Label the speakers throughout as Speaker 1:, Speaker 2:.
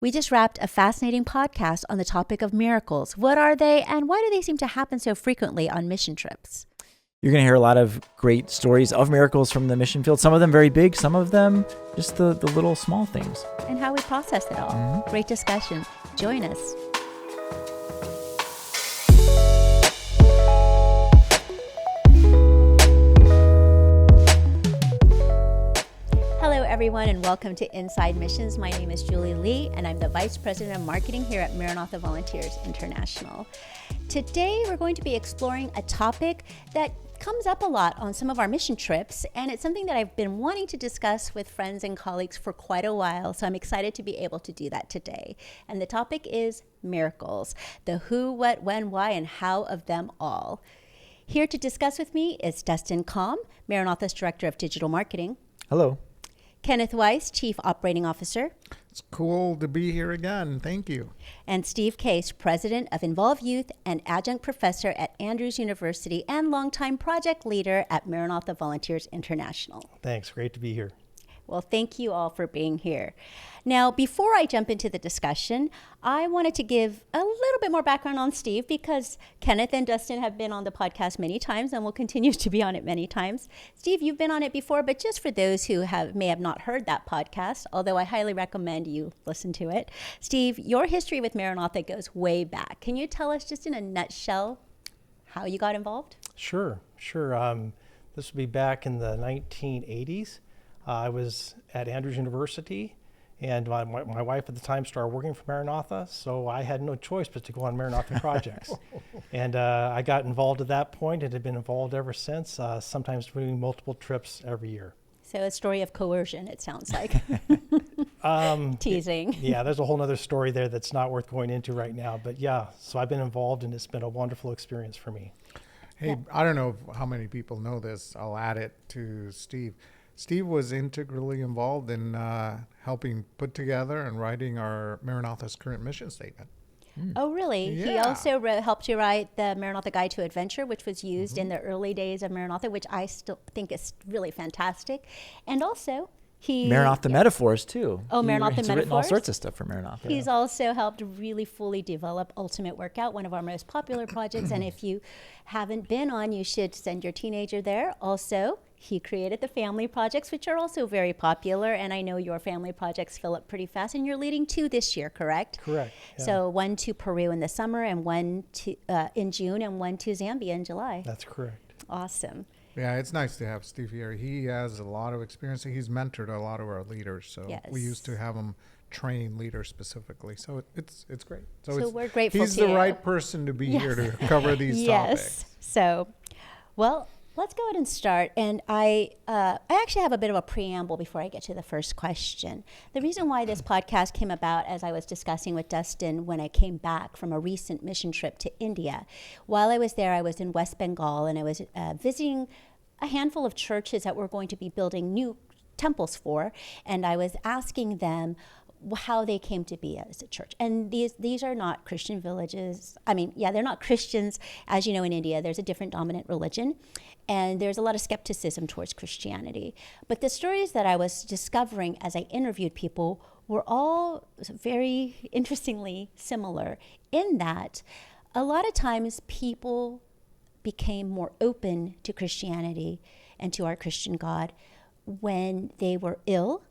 Speaker 1: We just wrapped a fascinating podcast on the topic of miracles. What are they, and why do they seem to happen so frequently on mission trips?
Speaker 2: You're going to hear a lot of great stories of miracles from the mission field. Some of them very big, some of them just the little small things.
Speaker 1: And how we process it all. Mm-hmm. Great discussion. Join us. Hello, everyone, and welcome to Inside Missions. My name is Julie Lee, and I'm the Vice President of Marketing here at Maranatha Volunteers International. Today, we're going to be exploring a topic that comes up a lot on some of our mission trips, and it's something that I've been wanting to discuss with friends and colleagues for quite a while, so I'm excited to be able to do that today. And the topic is miracles, the who, what, when, why, and how of them all. Here to discuss with me is Dustin Kalm, Maranatha's Director of Digital Marketing.
Speaker 2: Hello.
Speaker 1: Kenneth Weiss, Chief Operating Officer.
Speaker 3: It's cool to be here again. Thank you.
Speaker 1: And Steve Case, President of Involved Youth and Adjunct Professor at Andrews University and longtime project leader at Maranatha Volunteers International.
Speaker 4: Thanks. Great to be here.
Speaker 1: Well, thank you all for being here. Now, before I jump into the discussion, I wanted to give a little bit more background on Steve because Kenneth and Dustin have been on the podcast many times and will continue to be on it many times. Steve, you've been on it before, but just for those who may have not heard that podcast, although I highly recommend you listen to it. Steve, your history with Maranatha goes way back. Can you tell us just in a nutshell how you got involved?
Speaker 4: Sure. This would be back in the 1980s. I was at Andrews University, and my wife at the time started working for Maranatha, so I had no choice but to go on Maranatha projects. And I got involved at that point and have been involved ever since, sometimes doing multiple trips every year.
Speaker 1: So a story of coercion, it sounds like. Teasing.
Speaker 4: Yeah, there's a whole other story there that's not worth going into right now. But yeah, so I've been involved, and it's been a wonderful experience for me.
Speaker 3: Hey, yeah. I don't know how many people know this. I'll add it to Steve. Steve was integrally involved in helping put together and writing our Maranatha's current mission statement.
Speaker 1: Oh, really?
Speaker 3: Yeah.
Speaker 1: He also helped you write the Maranatha Guide to Adventure, which was used in the early days of Maranatha, which I still think is really fantastic. And also,
Speaker 2: Maranatha Metaphors, too.
Speaker 1: Oh, Maranatha
Speaker 2: Metaphors. He's written all sorts of stuff for Maranatha.
Speaker 1: He's also helped really fully develop Ultimate Workout, one of our most popular projects. And if you haven't been on, you should send your teenager there. Also, he created the family projects, which are also very popular. And I know your family projects fill up pretty fast. And you're leading 2 this year, correct?
Speaker 4: Correct. Yeah.
Speaker 1: So 1 to Peru in the summer, and 1 to in June, and 1 to Zambia in July.
Speaker 4: That's correct.
Speaker 1: Awesome.
Speaker 3: Yeah, it's nice to have Steve here. He has a lot of experience. He's mentored a lot of our leaders. So
Speaker 1: yes.
Speaker 3: We used to have him train leaders specifically. So it's great.
Speaker 1: So we're grateful
Speaker 3: he's
Speaker 1: to
Speaker 3: the
Speaker 1: you.
Speaker 3: right person to be here to cover these
Speaker 1: yes.
Speaker 3: topics.
Speaker 1: So, well, let's go ahead and start. And I actually have a bit of a preamble before I get to the first question. The reason why this podcast came about, as I was discussing with Dustin when I came back from a recent mission trip to India. While I was there, I was in West Bengal, and I was visiting a handful of churches that we're going to be building new temples for. And I was asking them how they came to be as a church. And these are not Christian villages. I mean, yeah, they're not Christians. As you know, in India, there's a different dominant religion, and there's a lot of skepticism towards Christianity. But the stories that I was discovering as I interviewed people were all very interestingly similar in that a lot of times people became more open to Christianity and to our Christian God when they were ill.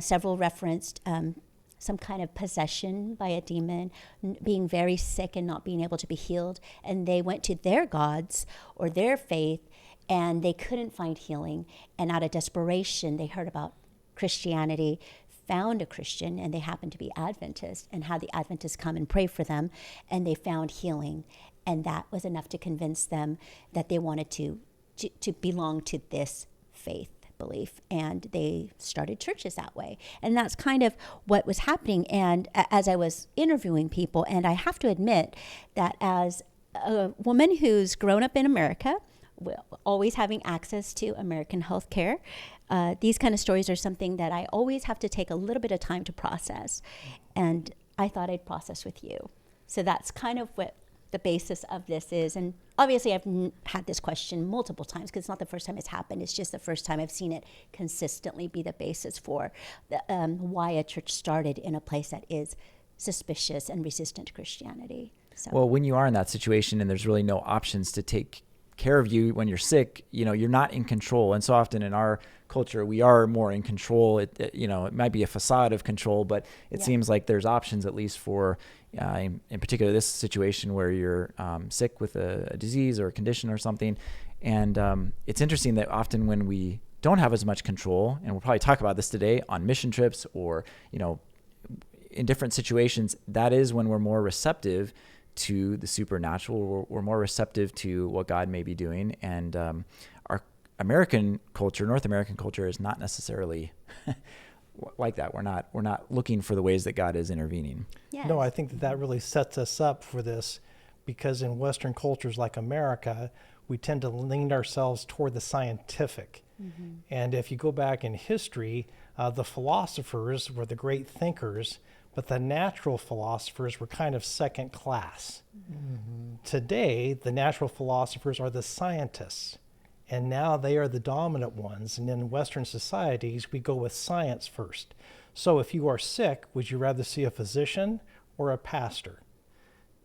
Speaker 1: Several referenced some kind of possession by a demon, being very sick and not being able to be healed. And they went to their gods or their faith, and they couldn't find healing. And out of desperation, they heard about Christianity, found a Christian, and they happened to be Adventist, and had the Adventists come and pray for them, and they found healing. And that was enough to convince them that they wanted to belong to this faith belief, and they started churches that way. And that's kind of what was happening. And as I was interviewing people, and I have to admit that as a woman who's grown up in America, always having access to American healthcare, these kind of stories are something that I always have to take a little bit of time to process. And I thought I'd process with you. So that's kind of what the basis of this is. And obviously I've had this question multiple times because it's not the first time it's happened. It's just the first time I've seen it consistently be the basis for why a church started in a place that is suspicious and resistant to Christianity. So.
Speaker 2: Well, when you are in that situation and there's really no options to take care of you when you're sick, you're not in control. And so often in our culture, we are more in control. It might be a facade of control, but it seems like there's options, at least for, in particular, this situation where you're sick with a disease or a condition or something. And it's interesting that often when we don't have as much control, and we'll probably talk about this today on mission trips or, in different situations, that is when we're more receptive to the supernatural. We're more receptive to what God may be doing. And our American culture, North American culture, is not necessarily like that. We're not looking for the ways that God is intervening.
Speaker 1: Yes.
Speaker 4: No, I think that really sets us up for this, because in Western cultures like America, we tend to lean ourselves toward the scientific. Mm-hmm. And if you go back in history, the philosophers were the great thinkers, but the natural philosophers were kind of second class. Mm-hmm. Today, the natural philosophers are the scientists, and now they are the dominant ones. And in Western societies, we go with science first. So if you are sick, would you rather see a physician or a pastor?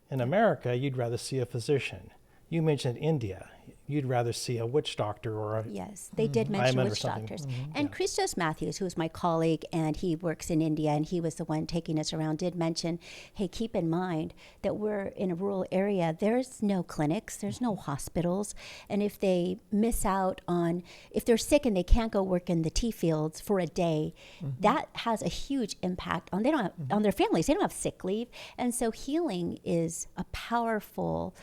Speaker 4: In America, you'd rather see a physician. You mentioned India. You'd rather see a witch doctor or a...
Speaker 1: Yes, they did mention witch doctors. Mm-hmm. And Christos Matthews, who is my colleague, and he works in India, and he was the one taking us around, did mention, hey, keep in mind that we're in a rural area. There's no clinics. There's no hospitals. And if they miss out on, if they're sick and they can't go work in the tea fields for a day, that has a huge impact on, on their families. They don't have sick leave. And so healing is a powerful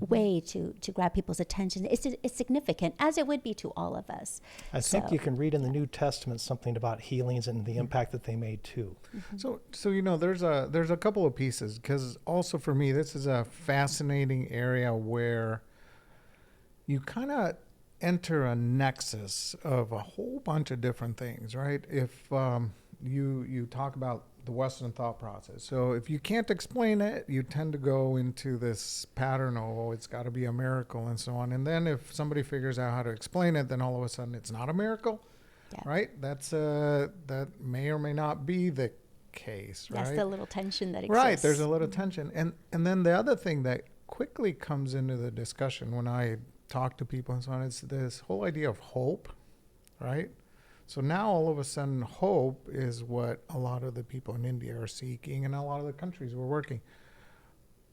Speaker 1: way to grab people's attention. It's significant, as it would be to all of us.
Speaker 4: I think you can read in the New Testament something about healings and the impact that they made too.
Speaker 3: Mm-hmm. So there's a couple of pieces, because also for me this is a fascinating area where you kind of enter a nexus of a whole bunch of different things, right? If you talk about the Western thought process. So if you can't explain it, you tend to go into this pattern of, oh, it's got to be a miracle and so on. And then if somebody figures out how to explain it, then all of a sudden it's not a miracle, right? That may or may not be the case, right?
Speaker 1: That's the little tension that exists.
Speaker 3: Right, there's a little tension. And then the other thing that quickly comes into the discussion when I talk to people and so on, is this whole idea of hope, right? So now all of a sudden hope is what a lot of the people in India are seeking, and a lot of the countries we're working.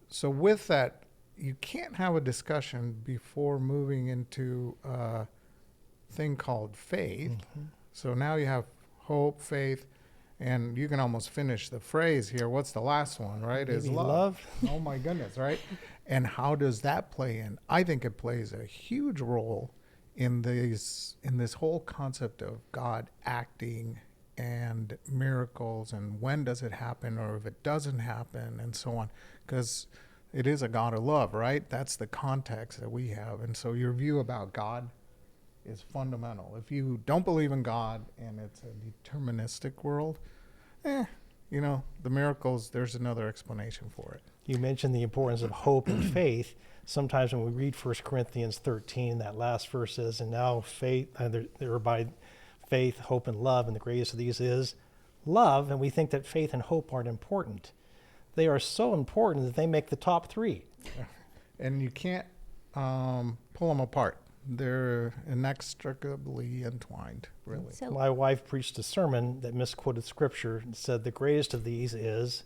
Speaker 3: So with that, you can't have a discussion before moving into a thing called faith. Mm-hmm. So now you have hope, faith, and you can almost finish the phrase here. What's the last one, right?
Speaker 4: Maybe
Speaker 3: is love. Oh my goodness, right? And how does that play in? I think it plays a huge role in this whole concept of God acting and miracles, and when does it happen, or if it doesn't happen, and so on, because it is a God of love, right? That's the context that we have. And so your view about God is fundamental. If you don't believe in God and it's a deterministic world, the miracles, there's another explanation for it.
Speaker 4: You mentioned the importance of hope and faith. Sometimes when we read 1 Corinthians 13, that last verse is, and now faith, they're by faith, hope, and love, and the greatest of these is love, and we think that faith and hope aren't important. They are so important that they make the top three.
Speaker 3: And you can't pull them apart. They're inextricably entwined, really.
Speaker 4: So, my wife preached a sermon that misquoted scripture and said the greatest of these is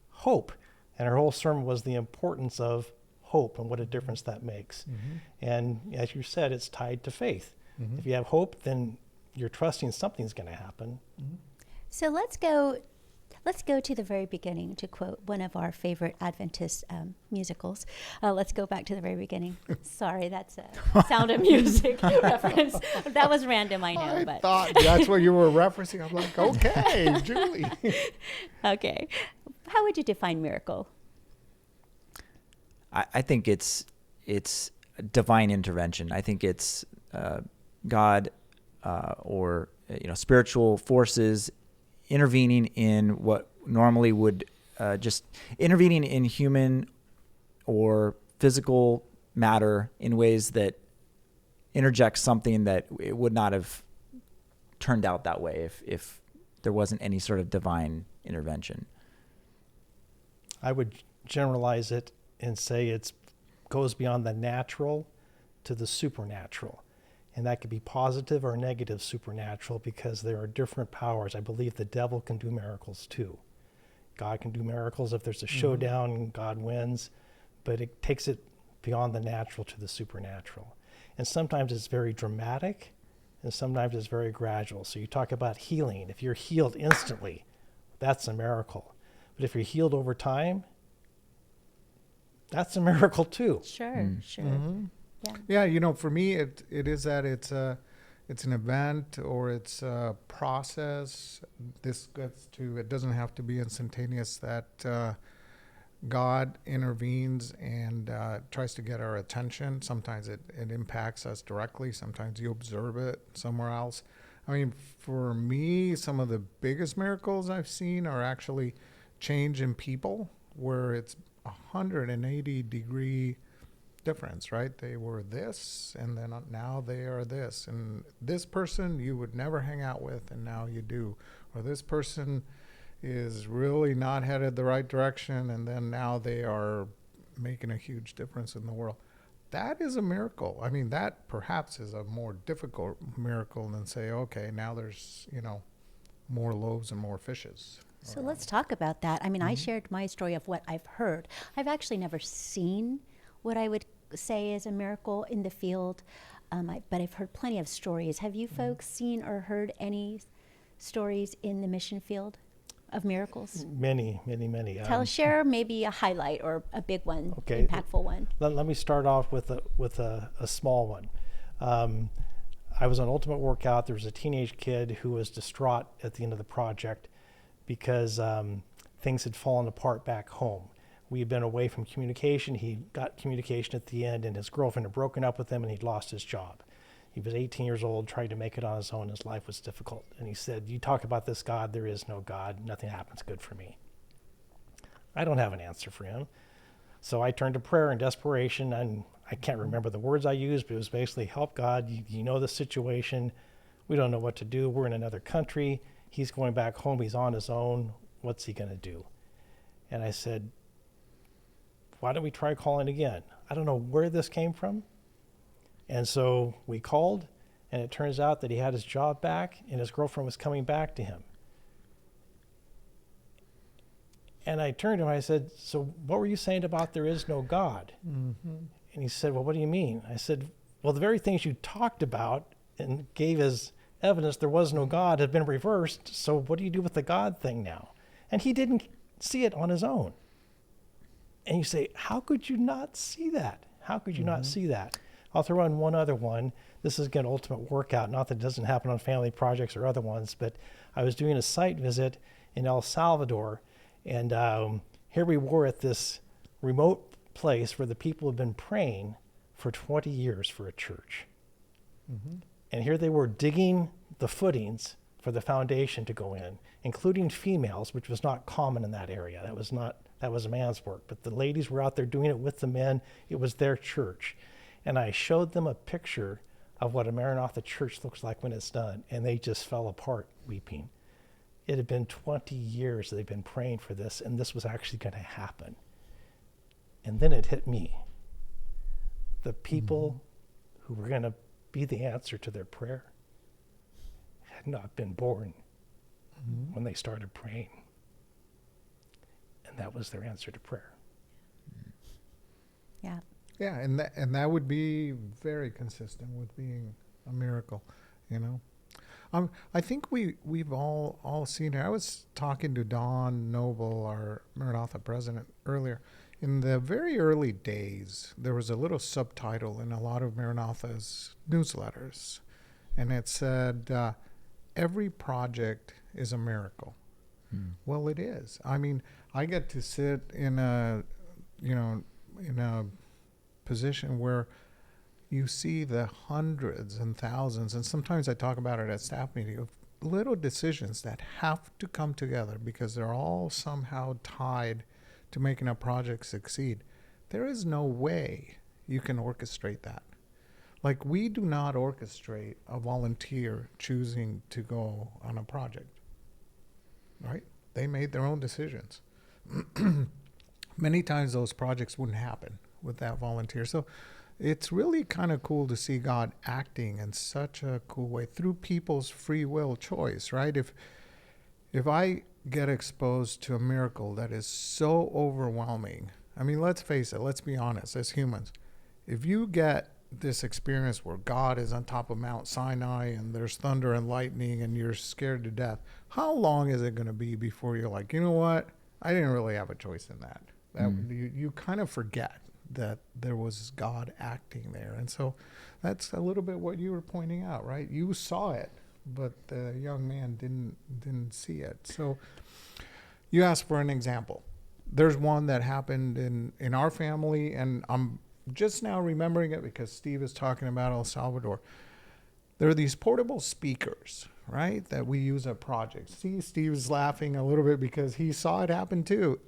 Speaker 4: hope. And her whole sermon was the importance of hope and what a difference that makes. Mm-hmm. And as you said, it's tied to faith. Mm-hmm. If you have hope, then you're trusting something's going to happen.
Speaker 1: Mm-hmm. So let's go to the very beginning, to quote one of our favorite Adventist musicals. Let's go back to the very beginning. Sorry, that's a Sound of Music reference. That was random, I know.
Speaker 3: I thought that's what you were referencing. I'm like, okay, Julie.
Speaker 1: Okay. How would you define miracle?
Speaker 2: I think it's divine intervention. I think it's God or spiritual forces intervening in what normally would just intervening in human or physical matter in ways that interject something that it would not have turned out that way if there wasn't any sort of divine intervention.
Speaker 4: I would generalize it and say it goes beyond the natural to the supernatural. And that could be positive or negative supernatural because there are different powers. I believe the devil can do miracles too. God can do miracles if there's a showdown and God wins, but it takes it beyond the natural to the supernatural. And sometimes it's very dramatic and sometimes it's very gradual. So you talk about healing. If you're healed instantly, that's a miracle. But if you're healed over time, that's a miracle too.
Speaker 1: Sure, sure. Yeah.
Speaker 3: Yeah, you know, for me, it is that it's an event or it's a process. This gets to, it doesn't have to be instantaneous, that God intervenes and tries to get our attention. Sometimes it impacts us directly. Sometimes you observe it somewhere else. I mean, for me, some of the biggest miracles I've seen are actually change in people where it's 180-degree difference, right? They were this, and then now they are this. And this person you would never hang out with, and now you do. Or this person is really not headed the right direction, and then now they are making a huge difference in the world. That is a miracle. I mean, that perhaps is a more difficult miracle than say, okay, now there's, you know, more loaves and more fishes.
Speaker 1: So let's talk about that. I mean, I shared my story of what I've heard. I've actually never seen what I would say is a miracle in the field, but I've heard plenty of stories. Have you folks seen or heard any stories in the mission field of miracles?
Speaker 4: Many.
Speaker 1: Share maybe a highlight or a big one,
Speaker 4: Okay.
Speaker 1: impactful one.
Speaker 4: Let me start off with a small one. I was on Ultimate Workout. There was a teenage kid who was distraught at the end of the project because things had fallen apart back home. We had been away from communication. He got communication at the end, and his girlfriend had broken up with him, and he'd lost his job. He was 18 years old, trying to make it on his own. His life was difficult. And he said, you talk about this God, there is no God. Nothing happens good for me. I don't have an answer for him. So I turned to prayer in desperation, and I can't remember the words I used, but it was basically, help God. You know the situation. We don't know what to do. We're in another country. He's going back home. He's on his own. What's he going to do? And I said, why don't we try calling again? I don't know where this came from. And so we called, and it turns out that he had his job back, and his girlfriend was coming back to him. And I turned to him, I said, so what were you saying about there is no God? Mm-hmm. And he said, well, what do you mean? I said, well, the very things you talked about and gave as evidence there was no God have been reversed, so what do you do with the God thing now? And he didn't see it on his own. And you say, how could you not see that? How could you not see that? I'll throw in one other one. This is, again, Ultimate Workout. Not that it doesn't happen on family projects or other ones, but I was doing a site visit in El Salvador, and here we were at this remote place where the people had been praying for 20 years for a church. Mm-hmm. And here they were digging the footings for the foundation to go in, including females, which was not common in that area. That was a man's work. But the ladies were out there doing it with the men. It was their church. And I showed them a picture of what a Maranatha church looks like when it's done, and they just fell apart weeping. It had been 20 years that they've been praying for this, and this was actually going to happen. And then it hit me. The people who were going to be the answer to their prayer had not been born when they started praying. And that was their answer to prayer.
Speaker 1: Yeah.
Speaker 3: Yeah, and that would be very consistent with being a miracle, you know. I think we've all seen it. I was talking to Don Noble, our Maranatha president, earlier. In the very early days, there was a little subtitle in a lot of Maranatha's newsletters, and it said, "Every project is a miracle." Well, it is. I mean, I get to sit in a position where you see the hundreds and thousands, and sometimes I talk about it at staff meeting, of little decisions that have to come together because they're all somehow tied to making a project succeed. there is no way you can orchestrate that. Like, we do not orchestrate a volunteer choosing to go on a project, right? They made their own decisions. Many times those projects wouldn't happen with that volunteer. So it's really kind of cool to see God acting in such a cool way through people's free will choice, right? If I get exposed to a miracle that is so overwhelming, I mean, let's face it, let's be honest, as humans, if you get this experience where God is on top of Mount Sinai and there's thunder and lightning and you're scared to death, how long is it going to be before you're like, you know what? I didn't really have a choice in that. You kind of forget that there was God acting there. And so that's a little bit what you were pointing out, right? You saw it, but the young man didn't see it. So you asked for an example. There's one that happened in our family, and I'm just now remembering it because Steve is talking about El Salvador. There are these portable speakers, right, that we use at projects. See, Steve's laughing a little bit because he saw it happen too.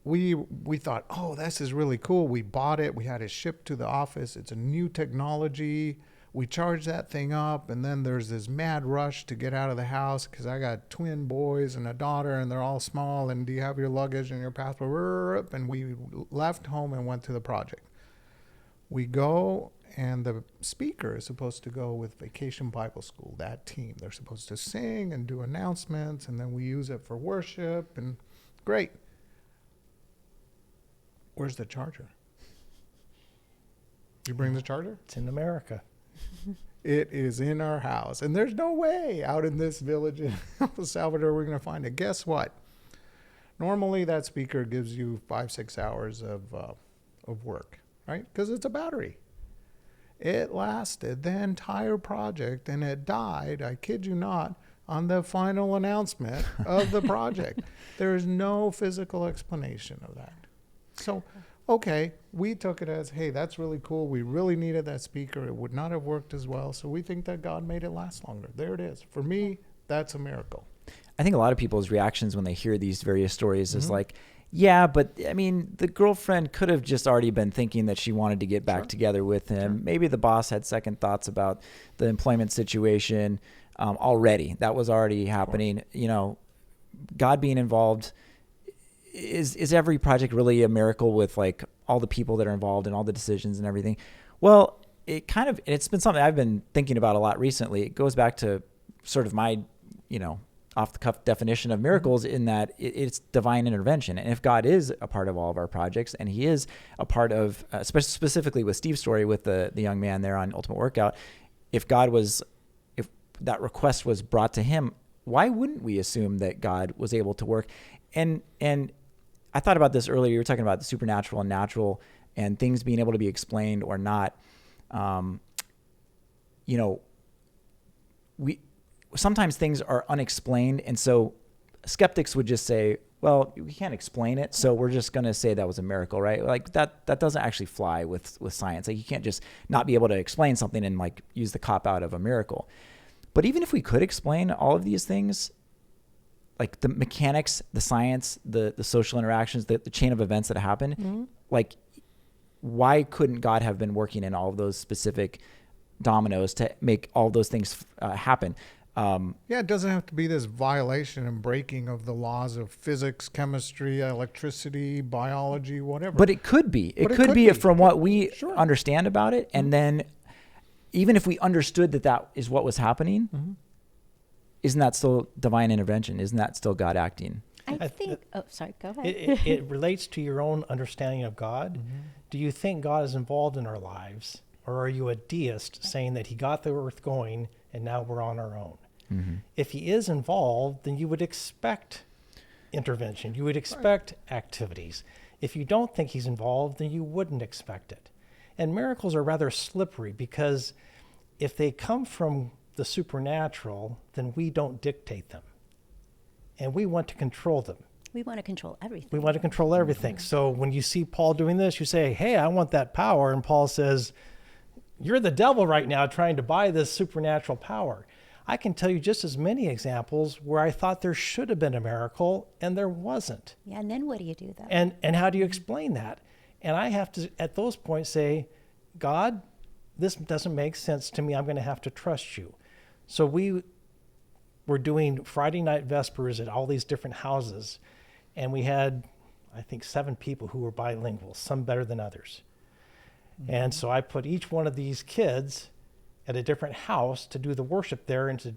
Speaker 3: We thought, oh, this is really cool. We bought it. We had it shipped to the office. It's a new technology. We charged that thing up, and then there's this mad rush to get out of the house because I got twin boys and a daughter, and they're all small, and do you have your luggage and your passport? And we left home and went to the project. We go, and the speaker is supposed to go with Vacation Bible School, that team. They're supposed to sing and do announcements, and then we use it for worship, and great. Where's the charger? You bring the charger?
Speaker 4: It's in America.
Speaker 3: It is in our house. And there's no way out in this village in El Salvador we're going to find it. Guess what? Normally that speaker gives you 5-6 hours of work, right? Because it's a battery. It lasted the entire project, and it died, I kid you not, on the final announcement of the project. There is no physical explanation of that. So, okay, we took it as, hey, that's really cool. We really needed that speaker. It would not have worked as well. So we think that God made it last longer. There it is. For me, that's a miracle.
Speaker 2: I think a lot of people's reactions when they hear these various stories is like, yeah, but I mean, the girlfriend could have just already been thinking that she wanted to get back together with him. Maybe the boss had second thoughts about the employment situation already. That was already happening. You know, God being involved. Is every project really a miracle with like all the people that are involved and all the decisions and everything? Well, it's been something I've been thinking about a lot recently. It goes back to sort of my, off the cuff definition of miracles in that it's divine intervention. And if God is a part of all of our projects, and he is a part of, specifically with Steve's story with the young man there on Ultimate Workout, if that request was brought to him, why wouldn't we assume that God was able to work? And I thought about this earlier. You were talking about the supernatural and natural and things being able to be explained or not. Sometimes things are unexplained. And so skeptics would just say, well, we can't explain it, so we're just going to say that was a miracle, right? Like that doesn't actually fly with science. Like you can't just not be able to explain something and like use the cop out of a miracle. But even if we could explain all of these things, like the mechanics, the science, the social interactions, the chain of events that happen, like why couldn't God have been working in all of those specific dominoes to make all those things happen?
Speaker 3: It doesn't have to be this violation and breaking of the laws of physics, chemistry, electricity, biology, whatever.
Speaker 2: But it could be. It could be from what we understand about it. And then even if we understood that is what was happening, isn't that still divine intervention? Isn't that still God acting?
Speaker 1: I think, sorry, go ahead.
Speaker 4: It relates to your own understanding of God. Do you think God is involved in our lives? Or are you a deist saying that he got the earth going and now we're on our own? If he is involved, then you would expect intervention. You would expect activities. If you don't think he's involved, then you wouldn't expect it. And miracles are rather slippery because if they come from the supernatural, then we don't dictate them. And we want to control them.
Speaker 1: We want to control everything.
Speaker 4: We want to control everything. So when you see Paul doing this, you say, hey, I want that power. And Paul says, you're the devil right now trying to buy this supernatural power. I can tell you just as many examples where I thought there should have been a miracle and there wasn't.
Speaker 1: Yeah, and then what do you do though?
Speaker 4: And how do you explain that? And I have to, at those points, say, God, this doesn't make sense to me. I'm going to have to trust you. So we were doing Friday night Vespers at all these different houses. And we had, I think, 7 people who were bilingual, some better than others. And so I put each one of these kids at a different house to do the worship there and to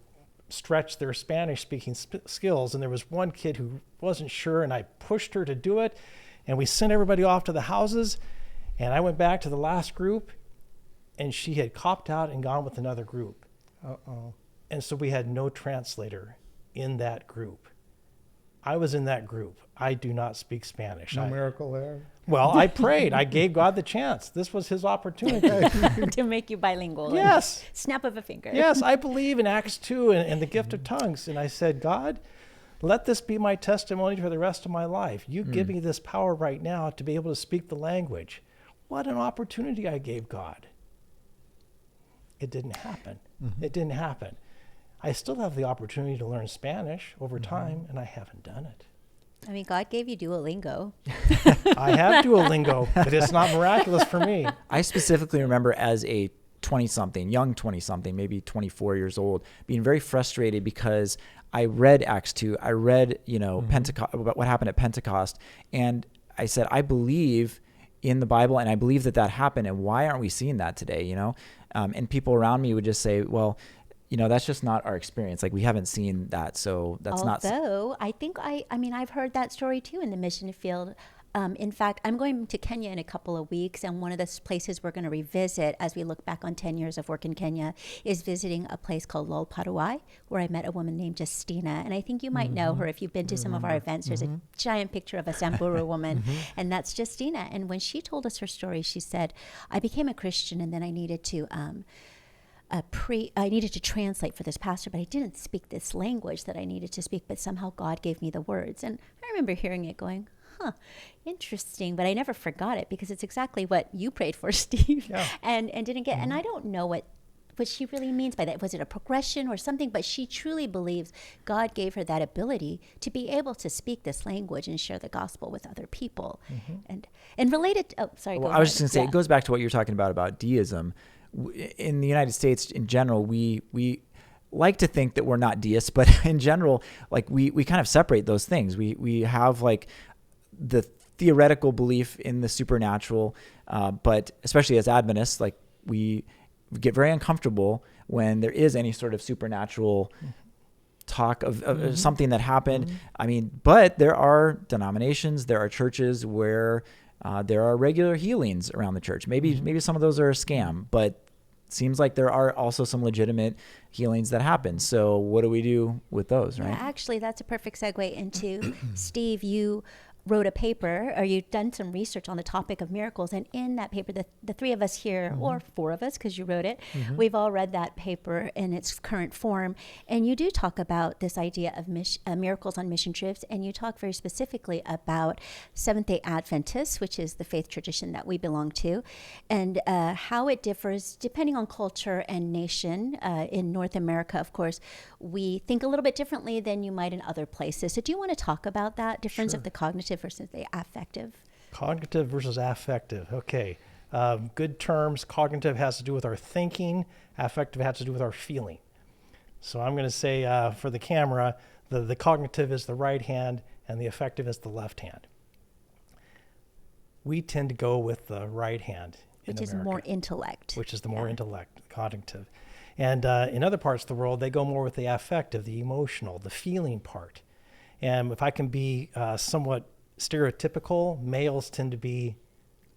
Speaker 4: stretch their Spanish speaking skills. And there was one kid who wasn't sure, and I pushed her to do it. And we sent everybody off to the houses. And I went back to the last group, and she had copped out and gone with another group.
Speaker 3: Uh-oh.
Speaker 4: And so we had no translator in that group. I was in that group. I do not speak Spanish.
Speaker 3: No miracle there.
Speaker 4: Well, I prayed. I gave God the chance. This was his opportunity.
Speaker 1: To make you bilingual.
Speaker 4: Yes.
Speaker 1: Snap of a finger.
Speaker 4: Yes, I believe in Acts 2 and the gift of tongues. And I said, God, let this be my testimony for the rest of my life. You give me this power right now to be able to speak the language. What an opportunity I gave God. It didn't happen. It didn't happen. I still have the opportunity to learn Spanish over time, and I haven't done it.
Speaker 1: I mean, God gave you Duolingo.
Speaker 4: I have Duolingo, but it's not miraculous for me.
Speaker 2: I specifically remember as a 20-something, young 20-something, maybe 24 years old, being very frustrated because I read Acts 2. I read, Pentecost, what happened at Pentecost. And I said, I believe in the Bible, and I believe that happened. And why aren't we seeing that today, And people around me would just say, well, that's just not our experience. Like, we haven't seen that. So that's not.
Speaker 1: Although I think I've heard that story too in the mission field. In fact, I'm going to Kenya in a couple of weeks, and one of the places we're going to revisit as we look back on 10 years of work in Kenya is visiting a place called Lolparuai, where I met a woman named Justina. And I think you might know her if you've been to some of our events. There's a giant picture of a Samburu woman, and that's Justina. And when she told us her story, she said, I became a Christian, and then I needed to translate for this pastor, but I didn't speak this language that I needed to speak, but somehow God gave me the words. And I remember hearing it going, interesting, but I never forgot it because it's exactly what you prayed for, Steve, and didn't get. And I don't know what she really means by that. Was it a progression or something? But she truly believes God gave her that ability to be able to speak this language and share the gospel with other people. And related,
Speaker 2: Well, I was just going to say, it goes back to what you're talking about deism. In the United States in general, we like to think that we're not deists, but in general, like we kind of separate those things. We have like the theoretical belief in the supernatural, but especially as Adventists, like we get very uncomfortable when there is any sort of supernatural talk of something that happened. I mean, but there are denominations, there are churches where there are regular healings around the church. Maybe some of those are a scam, but it seems like there are also some legitimate healings that happen. So what do we do with those, right?
Speaker 1: Yeah, actually, that's a perfect segue into Steve. You wrote a paper, or you've done some research on the topic of miracles, and in that paper, the 3 of us here, or 4 of us, because you wrote it, we've all read that paper in its current form, and you do talk about this idea of miracles on mission trips, and you talk very specifically about Seventh-day Adventists, which is the faith tradition that we belong to, and how it differs depending on culture and nation. In North America, of course, we think a little bit differently than you might in other places. So do you want to talk about that difference of the cognitive versus the affective?
Speaker 4: Cognitive versus affective. Okay. Good terms. Cognitive has to do with our thinking. Affective has to do with our feeling. So I'm going to say for the camera, the cognitive is the right hand and the affective is the left hand. We tend to go with the right hand in
Speaker 1: Which is
Speaker 4: America,
Speaker 1: more intellect.
Speaker 4: which is the more intellect, cognitive. And in other parts of the world, they go more with the affective, the emotional, the feeling part. And if I can be somewhat stereotypical, males tend to be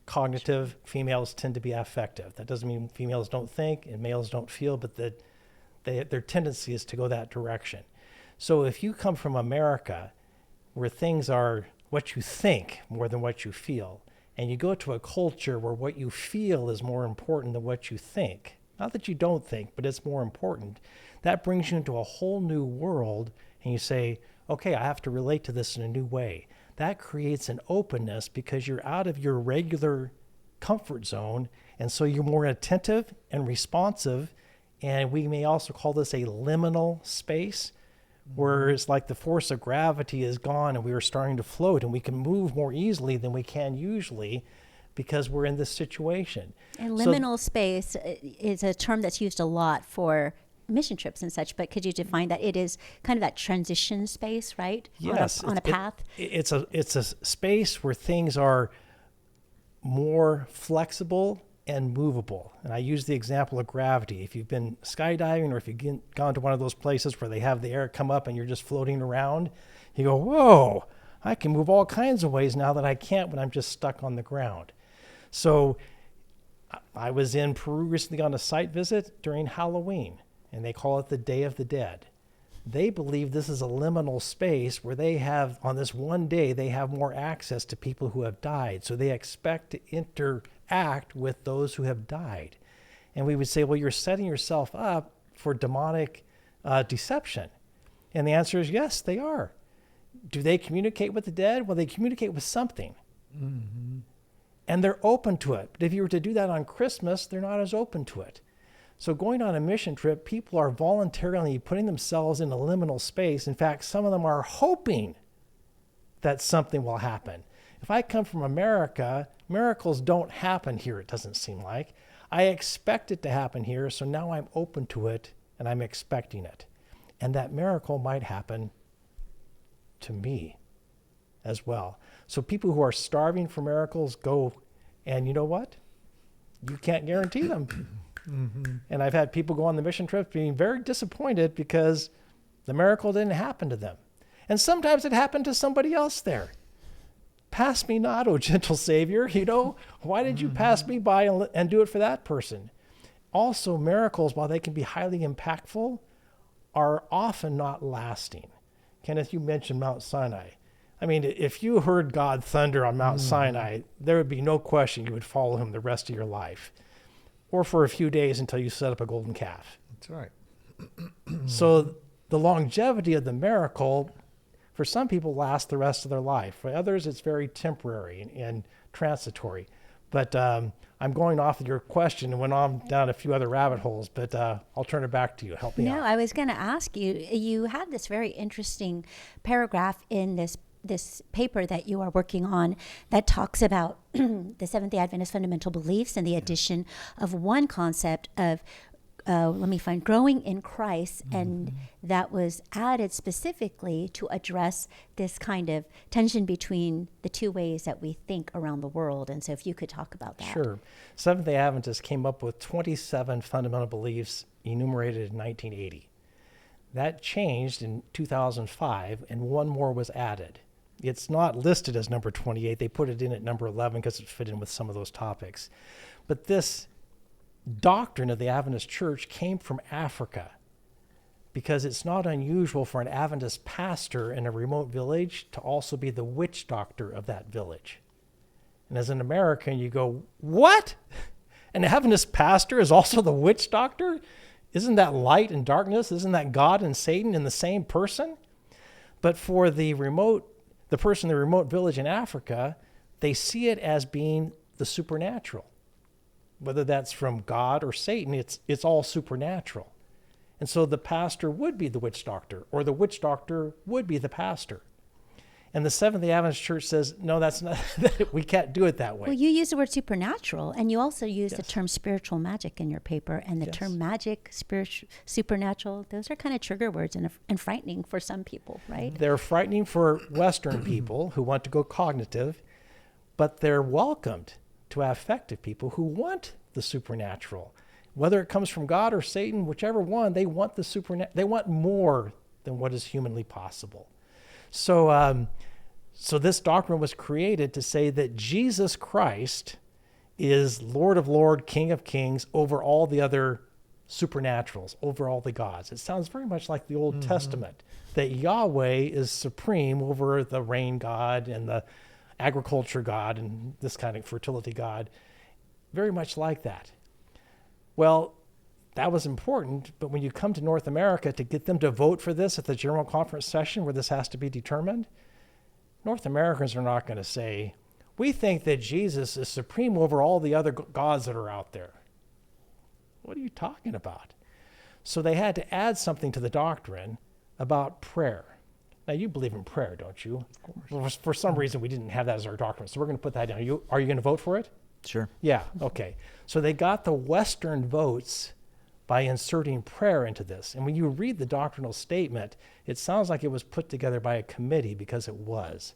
Speaker 4: cognitive, females tend to be affective. That doesn't mean females don't think and males don't feel, but that their tendency is to go that direction. So if you come from America, where things are what you think more than what you feel, and you go to a culture where what you feel is more important than what you think, not that you don't think, but it's more important, that brings you into a whole new world, and you say, okay, I have to relate to this in a new way. That creates an openness because you're out of your regular comfort zone, and so you're more attentive and responsive, and we may also call this a liminal space, where it's like the force of gravity is gone and we are starting to float, and we can move more easily than we can usually because we're in this situation.
Speaker 1: And
Speaker 4: So-
Speaker 1: liminal space is a term that's used a lot for mission trips and such, but could you define that? It is kind of that transition space, right?
Speaker 4: Yes,
Speaker 1: On a path.
Speaker 4: It's a space where things are more flexible and movable. And I use the example of gravity. If you've been skydiving or if you've gone to one of those places where they have the air come up and you're just floating around, you go, whoa, I can move all kinds of ways now that I can't when I'm just stuck on the ground. So I was in Peru recently on a site visit during Halloween, and they call it the Day of the Dead. They believe this is a liminal space where they have, on this one day, they have more access to people who have died. So they expect to interact with those who have died. And we would say, well, you're setting yourself up for demonic deception. And the answer is yes, they are. Do they communicate with the dead? Well, they communicate with something. Mm-hmm. And they're open to it. But if you were to do that on Christmas, they're not as open to it. So going on a mission trip, people are voluntarily putting themselves in a liminal space. In fact, some of them are hoping that something will happen. If I come from America, miracles don't happen here, it doesn't seem like. I expect it to happen here, so now I'm open to it and I'm expecting it. And that miracle might happen to me as well. So people who are starving for miracles go, and you know what? You can't guarantee them. Mm-hmm. And I've had people go on the mission trip being very disappointed because the miracle didn't happen to them. And sometimes it happened to somebody else there. Pass me not, O gentle Savior. Why did you pass me by and do it for that person? Also, miracles, while they can be highly impactful, are often not lasting. Kenneth, you mentioned Mount Sinai. I mean, if you heard God thunder on Mount Sinai, there would be no question you would follow him the rest of your life. Or for a few days until you set up a golden calf.
Speaker 3: That's right.
Speaker 4: So the longevity of the miracle, for some people, lasts the rest of their life. For others, it's very temporary and transitory. But I'm going off of your question and went on down a few other rabbit holes, but I'll turn it back to you. Help me out.
Speaker 1: No, I was going to ask you, you had this very interesting paragraph in this paper that you are working on that talks about the Seventh-day Adventist fundamental beliefs and the addition of one concept of, growing in Christ. Mm-hmm. And that was added specifically to address this kind of tension between the two ways that we think around the world. And so if you could talk about that.
Speaker 4: Sure. Seventh-day Adventists came up with 27 fundamental beliefs enumerated in 1980. That changed in 2005, and one more was added. It's not listed as number 28. They put it in at number 11 because it fit in with some of those topics. But this doctrine of the Adventist Church came from Africa because it's not unusual for an Adventist pastor in a remote village to also be the witch doctor of that village. And as an American, you go, what? An Adventist pastor is also the witch doctor? Isn't that light and darkness? Isn't that God and Satan in the same person? But for the person in the remote village in Africa, they see it as being the supernatural. Whether that's from God or Satan, it's all supernatural. And so the pastor would be the witch doctor, or the witch doctor would be the pastor. And the Seventh-day Adventist Church says, no, that's not, we can't do it that way.
Speaker 1: Well, you use the word supernatural, and you also use
Speaker 4: Yes.
Speaker 1: the term spiritual magic in your paper, and the
Speaker 4: Yes.
Speaker 1: term magic, spiritual, supernatural, those are kind of trigger words and frightening for some people, right?
Speaker 4: They're frightening for Western people who want to go cognitive, but they're welcomed to affective people who want the supernatural. Whether it comes from God or Satan, whichever one, they want the supernatural. They want more than what is humanly possible. So this doctrine was created to say that Jesus Christ is Lord of Lords, King of Kings over all the other supernaturals, over all the gods. It sounds very much like the Old Testament, that Yahweh is supreme over the rain god and the agriculture god and this kind of fertility god. Very much like that. Well, that was important, but when you come to North America to get them to vote for this at the General Conference session where this has to be determined, North Americans are not going to say, we think that Jesus is supreme over all the other gods that are out there. What are you talking about? So they had to add something to the doctrine about prayer. Now, you believe in prayer, don't you? Of course. For some reason, we didn't have that as our doctrine, so we're going to put that down. Are you going to vote for it?
Speaker 2: Sure.
Speaker 4: Yeah, okay. So they got the Western votes by inserting prayer into this. And when you read the doctrinal statement, it sounds like it was put together by a committee, because it was.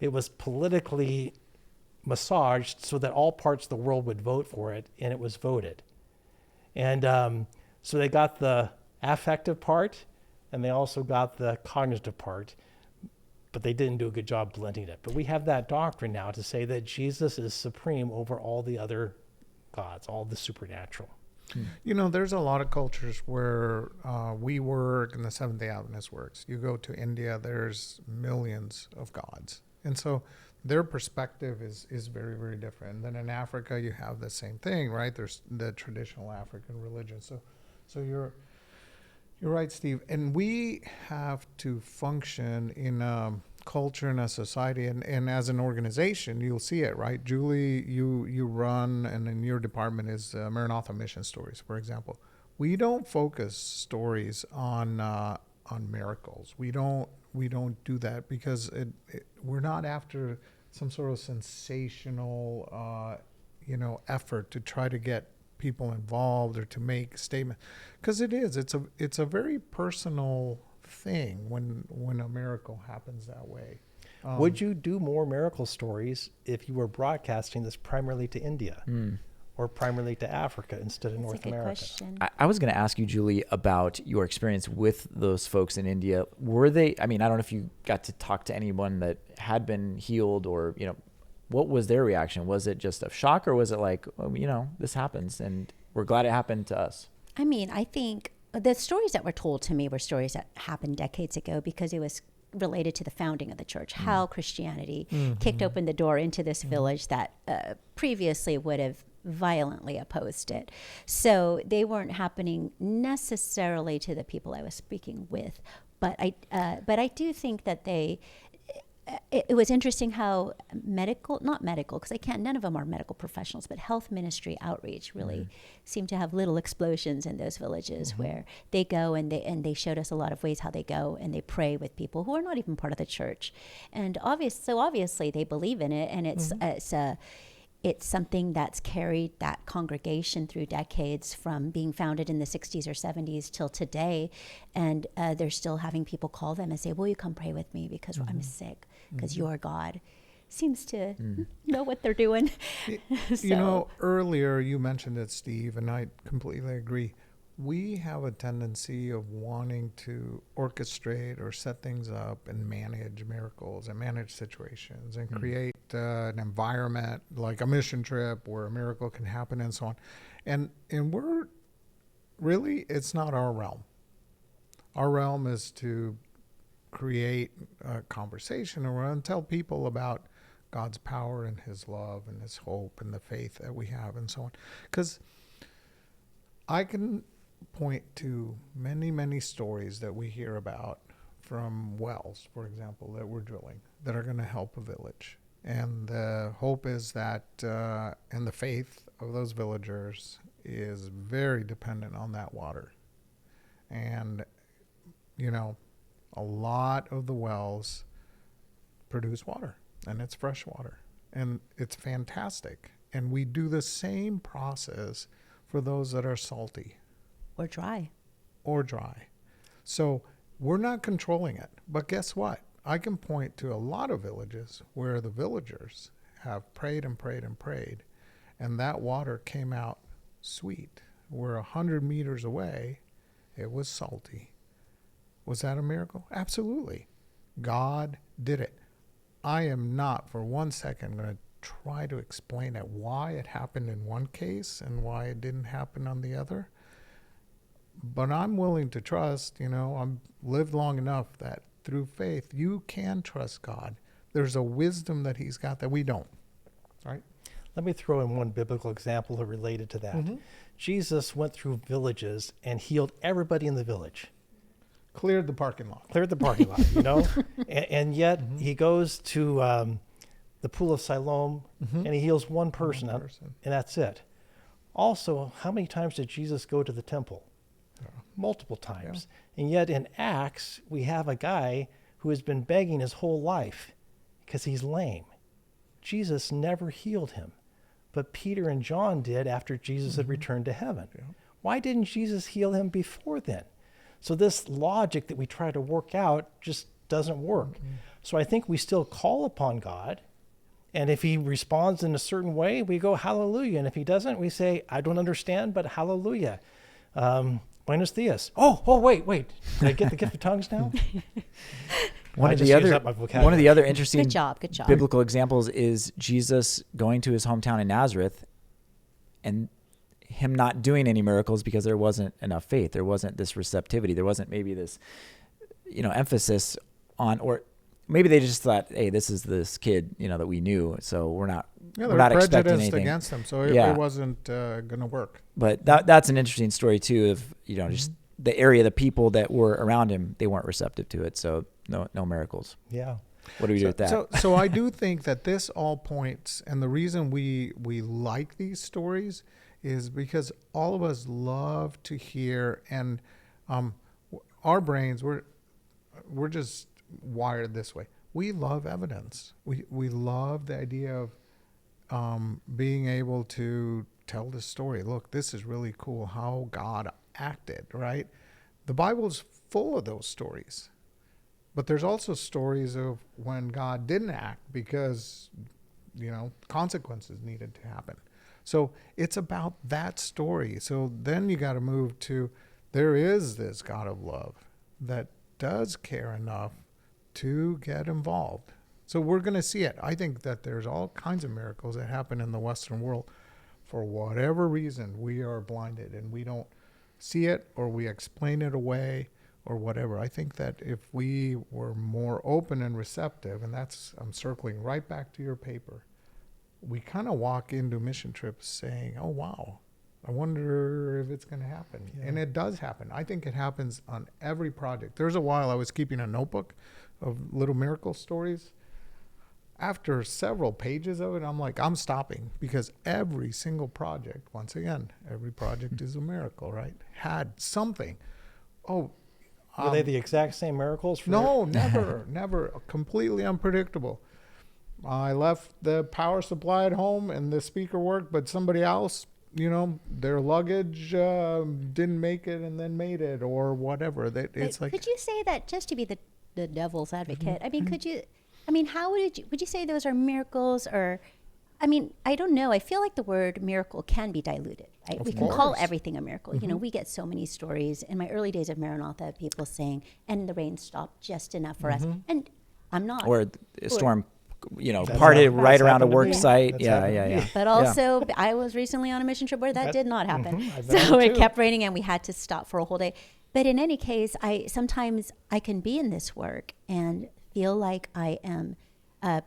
Speaker 4: It was politically massaged so that all parts of the world would vote for it, and it was voted. And so they got the affective part, and they also got the cognitive part, but they didn't do a good job blending it. But we have that doctrine now to say that Jesus is supreme over all the other gods, all the supernatural.
Speaker 3: You know, there's a lot of cultures where we work and the Seventh-day Adventist works. You go to India, there's millions of gods. And so their perspective is very, very different. And then in Africa, you have the same thing, right? There's the traditional African religion. So you're right, Steve. And we have to function in a culture and a society and as an organization. You'll see it, right? Julie, you run, and in your department is Maranatha Mission Stories, for example. We don't focus stories on miracles. We don't do that because we're not after some sort of sensational effort to try to get people involved or to make statements, because it's a very personal thing when a miracle happens that way.
Speaker 4: Would you do more miracle stories if you were broadcasting this primarily to India or primarily to Africa instead of North America?
Speaker 1: Question.
Speaker 2: I was going to ask you, Julie, about your experience with those folks in India. Were they, I mean, I don't know if you got to talk to anyone that had been healed, or, what was their reaction? Was it just a shock, or was it like, this happens and we're glad it happened to us?
Speaker 1: I mean, I think the stories that were told to me were stories that happened decades ago, because it was related to the founding of the church, how Christianity kicked open the door into this village that previously would have violently opposed it. So they weren't happening necessarily to the people I was speaking with, but I do think that it was interesting how not medical, because none of them are medical professionals, but health ministry outreach really seemed to have little explosions in those villages where they go and they showed us a lot of ways how they go and they pray with people who are not even part of the church. And obviously they believe in it, and it's something that's carried that congregation through decades, from being founded in the 60s or 70s till today. And they're still having people call them and say, will you come pray with me because I'm sick, because your God seems to know what they're doing.
Speaker 3: Earlier you mentioned it, Steve, and I completely agree. We have a tendency of wanting to orchestrate or set things up and manage miracles and manage situations and create an environment like a mission trip where a miracle can happen and so on. And we're really, it's not our realm. Our realm is to create a conversation and tell people about God's power and his love and his hope and the faith that we have and so on. Because I can point to many, many stories that we hear about from wells, for example, that we're drilling that are going to help a village. And the hope is that, and the faith of those villagers is very dependent on that water. And, a lot of the wells produce water, and it's fresh water, and it's fantastic. And we do the same process for those that are salty.
Speaker 1: Or dry.
Speaker 3: So we're not controlling it. But guess what? I can point to a lot of villages where the villagers have prayed and prayed and prayed, and that water came out sweet. Where 100 meters away, it was salty. Was that a miracle? Absolutely. God did it. I am not for 1 second going to try to explain it, why it happened in one case and why it didn't happen on the other. But I'm willing to trust, I've lived long enough that through faith, you can trust God. There's a wisdom that he's got that we don't, right?
Speaker 4: Let me throw in one biblical example related to that. Jesus went through villages and healed everybody in the village.
Speaker 3: Cleared the parking lot,
Speaker 4: and yet he goes to the pool of Siloam and he heals one person, and that's it. Also, how many times did Jesus go to the temple? Multiple times. Yeah. And yet in Acts, we have a guy who has been begging his whole life because he's lame. Jesus never healed him. but Peter and John did after Jesus had returned to heaven.
Speaker 3: Yeah.
Speaker 4: Why didn't Jesus heal him before then? So this logic that we try to work out just doesn't work. So I think we still call upon God, and if he responds in a certain way, we go hallelujah. And if he doesn't, we say, I don't understand, but hallelujah. Buenos dias. Oh, wait. Did I get the gift of tongues now?
Speaker 2: One
Speaker 4: I
Speaker 2: of
Speaker 4: just
Speaker 2: the
Speaker 4: used
Speaker 2: other
Speaker 4: up my vocabulary.
Speaker 2: one of the other interesting
Speaker 1: Good job.
Speaker 2: biblical examples is Jesus going to his hometown in Nazareth and him not doing any miracles because there wasn't enough faith. There wasn't this receptivity. There wasn't maybe this, emphasis on, or maybe they just thought, hey, this is this kid, that we knew, so we're not expecting
Speaker 3: prejudiced
Speaker 2: anything
Speaker 3: against him, so it wasn't going to work.
Speaker 2: But that's an interesting story too. Of just the area, the people that were around him, they weren't receptive to it. So no miracles.
Speaker 4: Yeah.
Speaker 2: What do we do with that?
Speaker 3: So I do think that this all points, and the reason we like these stories is because all of us love to hear, and our brains, we're just wired this way. We love evidence. We love the idea of being able to tell the story. Look, this is really cool how God acted, right? The Bible's full of those stories. But there's also stories of when God didn't act because, consequences needed to happen. So it's about that story. So then you got to move to, there is this God of love that does care enough to get involved. So we're going to see it. I think that there's all kinds of miracles that happen in the Western world. For whatever reason, we are blinded and we don't see it, or we explain it away, or whatever. I think that if we were more open and receptive, and I'm circling right back to your paper, we kind of walk into mission trips saying, oh, wow, I wonder if it's going to happen. Yeah. And it does happen. I think it happens on every project. There's a while I was keeping a notebook of little miracle stories. After several pages of it, I'm like, I'm stopping, because every single project, once again, every project is a miracle, right? Had something. Oh,
Speaker 4: were they the exact same miracles?
Speaker 3: No, never. Completely unpredictable. I left the power supply at home and the speaker worked, but somebody else, their luggage didn't make it and then made it, or whatever.
Speaker 1: Could you say that, just to be the devil's advocate? I mean, how would you say those are miracles? Or, I don't know. I feel like the word miracle can be diluted, right? We can call everything a miracle. We get so many stories in my early days of Maranatha, people saying, and the rain stopped just enough for us. And I'm not.
Speaker 2: Or a storm, parted right around a work site.
Speaker 4: That's
Speaker 2: Yeah.
Speaker 1: But also, I was recently on a mission trip where that did not happen.
Speaker 4: So
Speaker 1: it kept raining and we had to stop for a whole day. But in any case, sometimes I can be in this work and feel like I am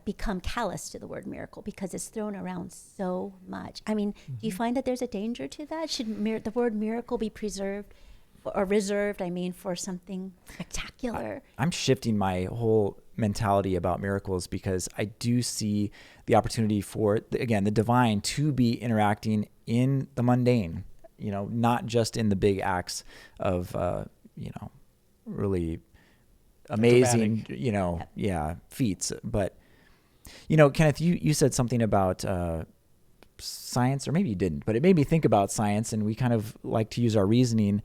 Speaker 1: become callous to the word miracle because it's thrown around so much. Do you find that there's a danger to that? Should the word miracle be preserved or reserved, for something spectacular?
Speaker 2: I'm shifting my whole mentality about miracles because I do see the opportunity for, again, the divine to be interacting in the mundane, not just in the big acts of, really amazing, feats. But, Kenneth, you said something about science, or maybe you didn't, but it made me think about science, and we kind of like to use our reasoning.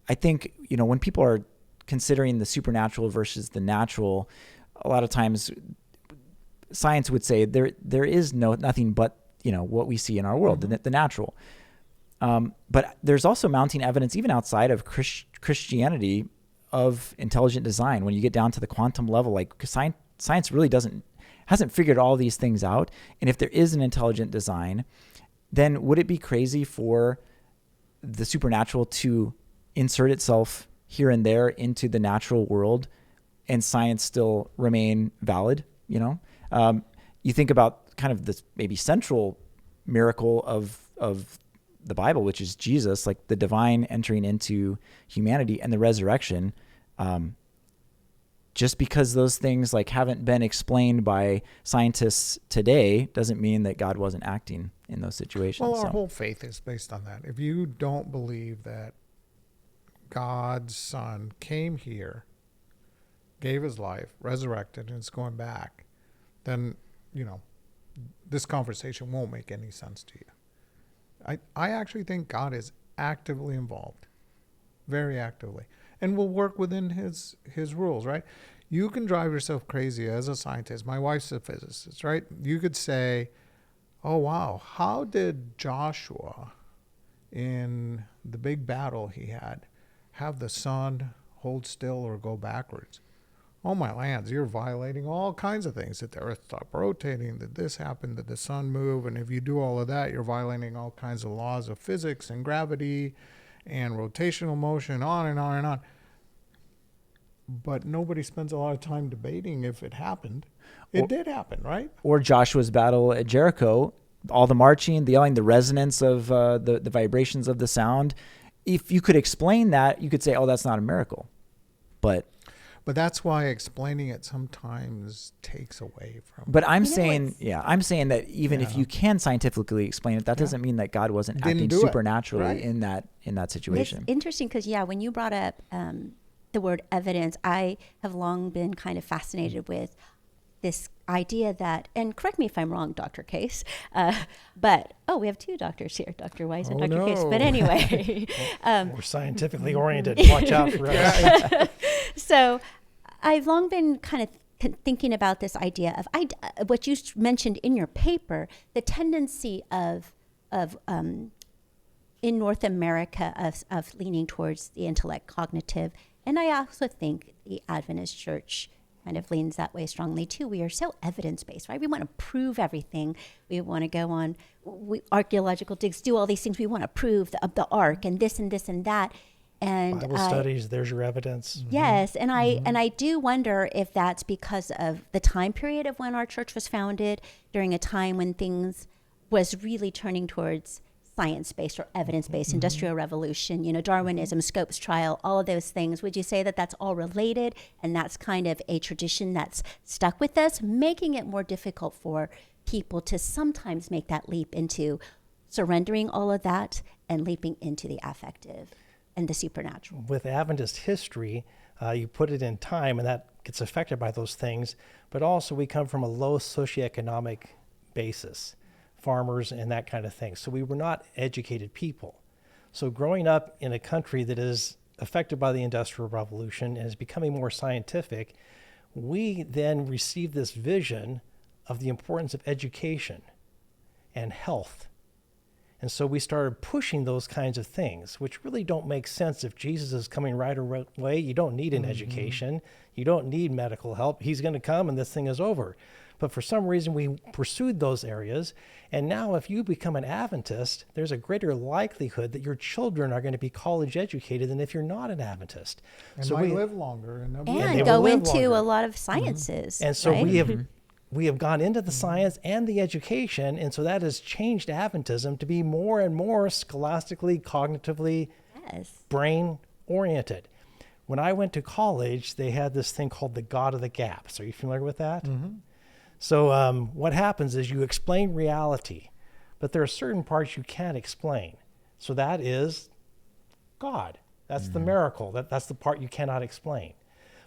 Speaker 2: I think, when people are considering the supernatural versus the natural, a lot of times science would say there is nothing but, what we see in our world, the natural. But there's also mounting evidence, even outside of Christianity, of intelligent design. When you get down to the quantum level, like science really hasn't figured all these things out. And if there is an intelligent design, then would it be crazy for the supernatural to insert itself here and there into the natural world and science still remain valid? You think about kind of this maybe central miracle of the Bible, which is Jesus, like the divine entering into humanity and the resurrection. Just because those things haven't been explained by scientists today doesn't mean that God wasn't acting in those situations.
Speaker 3: Well, our whole faith is based on that. If you don't believe that God's Son came here, gave his life, resurrected, and is going back, then, this conversation won't make any sense to you. I actually think God is actively involved, very actively, and will work within his rules, right? You can drive yourself crazy as a scientist. My wife's a physicist, right? You could say, oh, wow, how did Joshua in the big battle he had have the sun hold still or go backwards? Oh, my lands, you're violating all kinds of things. That the earth stopped rotating, that this happened, that the sun moved. And if you do all of that, you're violating all kinds of laws of physics and gravity and rotational motion, on and on and on. But nobody spends a lot of time debating if it happened. It did happen, right?
Speaker 2: Or Joshua's battle at Jericho, all the marching, the yelling, the resonance of the vibrations of the sound. If you could explain that, you could say, oh, that's not a miracle. But
Speaker 3: that's why explaining it sometimes takes away from.
Speaker 2: But I'm saying that even if you can scientifically explain it, that doesn't mean that God wasn't acting supernaturally in that situation.
Speaker 1: It's interesting because when you brought up the word evidence, I have long been kind of fascinated with this idea that, and correct me if I'm wrong, Dr. Case, but we have two doctors here, Dr. Weiss and Dr. Case. But anyway,
Speaker 4: we're scientifically oriented. Watch out for us.
Speaker 1: So I've long been kind of thinking about this idea of what you mentioned in your paper, the tendency of in North America of leaning towards the intellect, cognitive, and I also think the Adventist Church kind of leans that way strongly too. We are so evidence-based, right? We want to prove everything. We want to go on archaeological digs, do all these things. We want to prove the ark and this and this and that. And
Speaker 4: Bible studies, there's your evidence.
Speaker 1: Yes, and I do wonder if that's because of the time period of when our church was founded, during a time when things was really turning towards science-based or evidence-based, industrial revolution, Darwinism, Scopes trial, all of those things. Would you say that that's all related and that's kind of a tradition that's stuck with us, making it more difficult for people to sometimes make that leap into surrendering all of that and leaping into the affective and the supernatural?
Speaker 4: With Adventist history, you put it in time and that gets affected by those things, but also we come from a low socioeconomic basis. Farmers and that kind of thing. So we were not educated people. So growing up in a country that is affected by the Industrial Revolution and is becoming more scientific, we then received this vision of the importance of education and health. And so we started pushing those kinds of things, which really don't make sense. If Jesus is coming right away, you don't need an education. You don't need medical help. He's going to come and this thing is over. But for some reason, we pursued those areas. And now if you become an Adventist, there's a greater likelihood that your children are going to be college educated than if you're not an Adventist.
Speaker 3: And
Speaker 4: so
Speaker 3: might live longer. And
Speaker 1: go into a lot of sciences.
Speaker 4: And so we have gone into the science and the education. And so that has changed Adventism to be more and more scholastically, cognitively, brain-oriented. When I went to college, they had this thing called the God of the Gaps. Are you familiar with that? Mm-hmm. So what happens is you explain reality, but there are certain parts you can't explain. So that is God. That's the miracle. That's the part you cannot explain.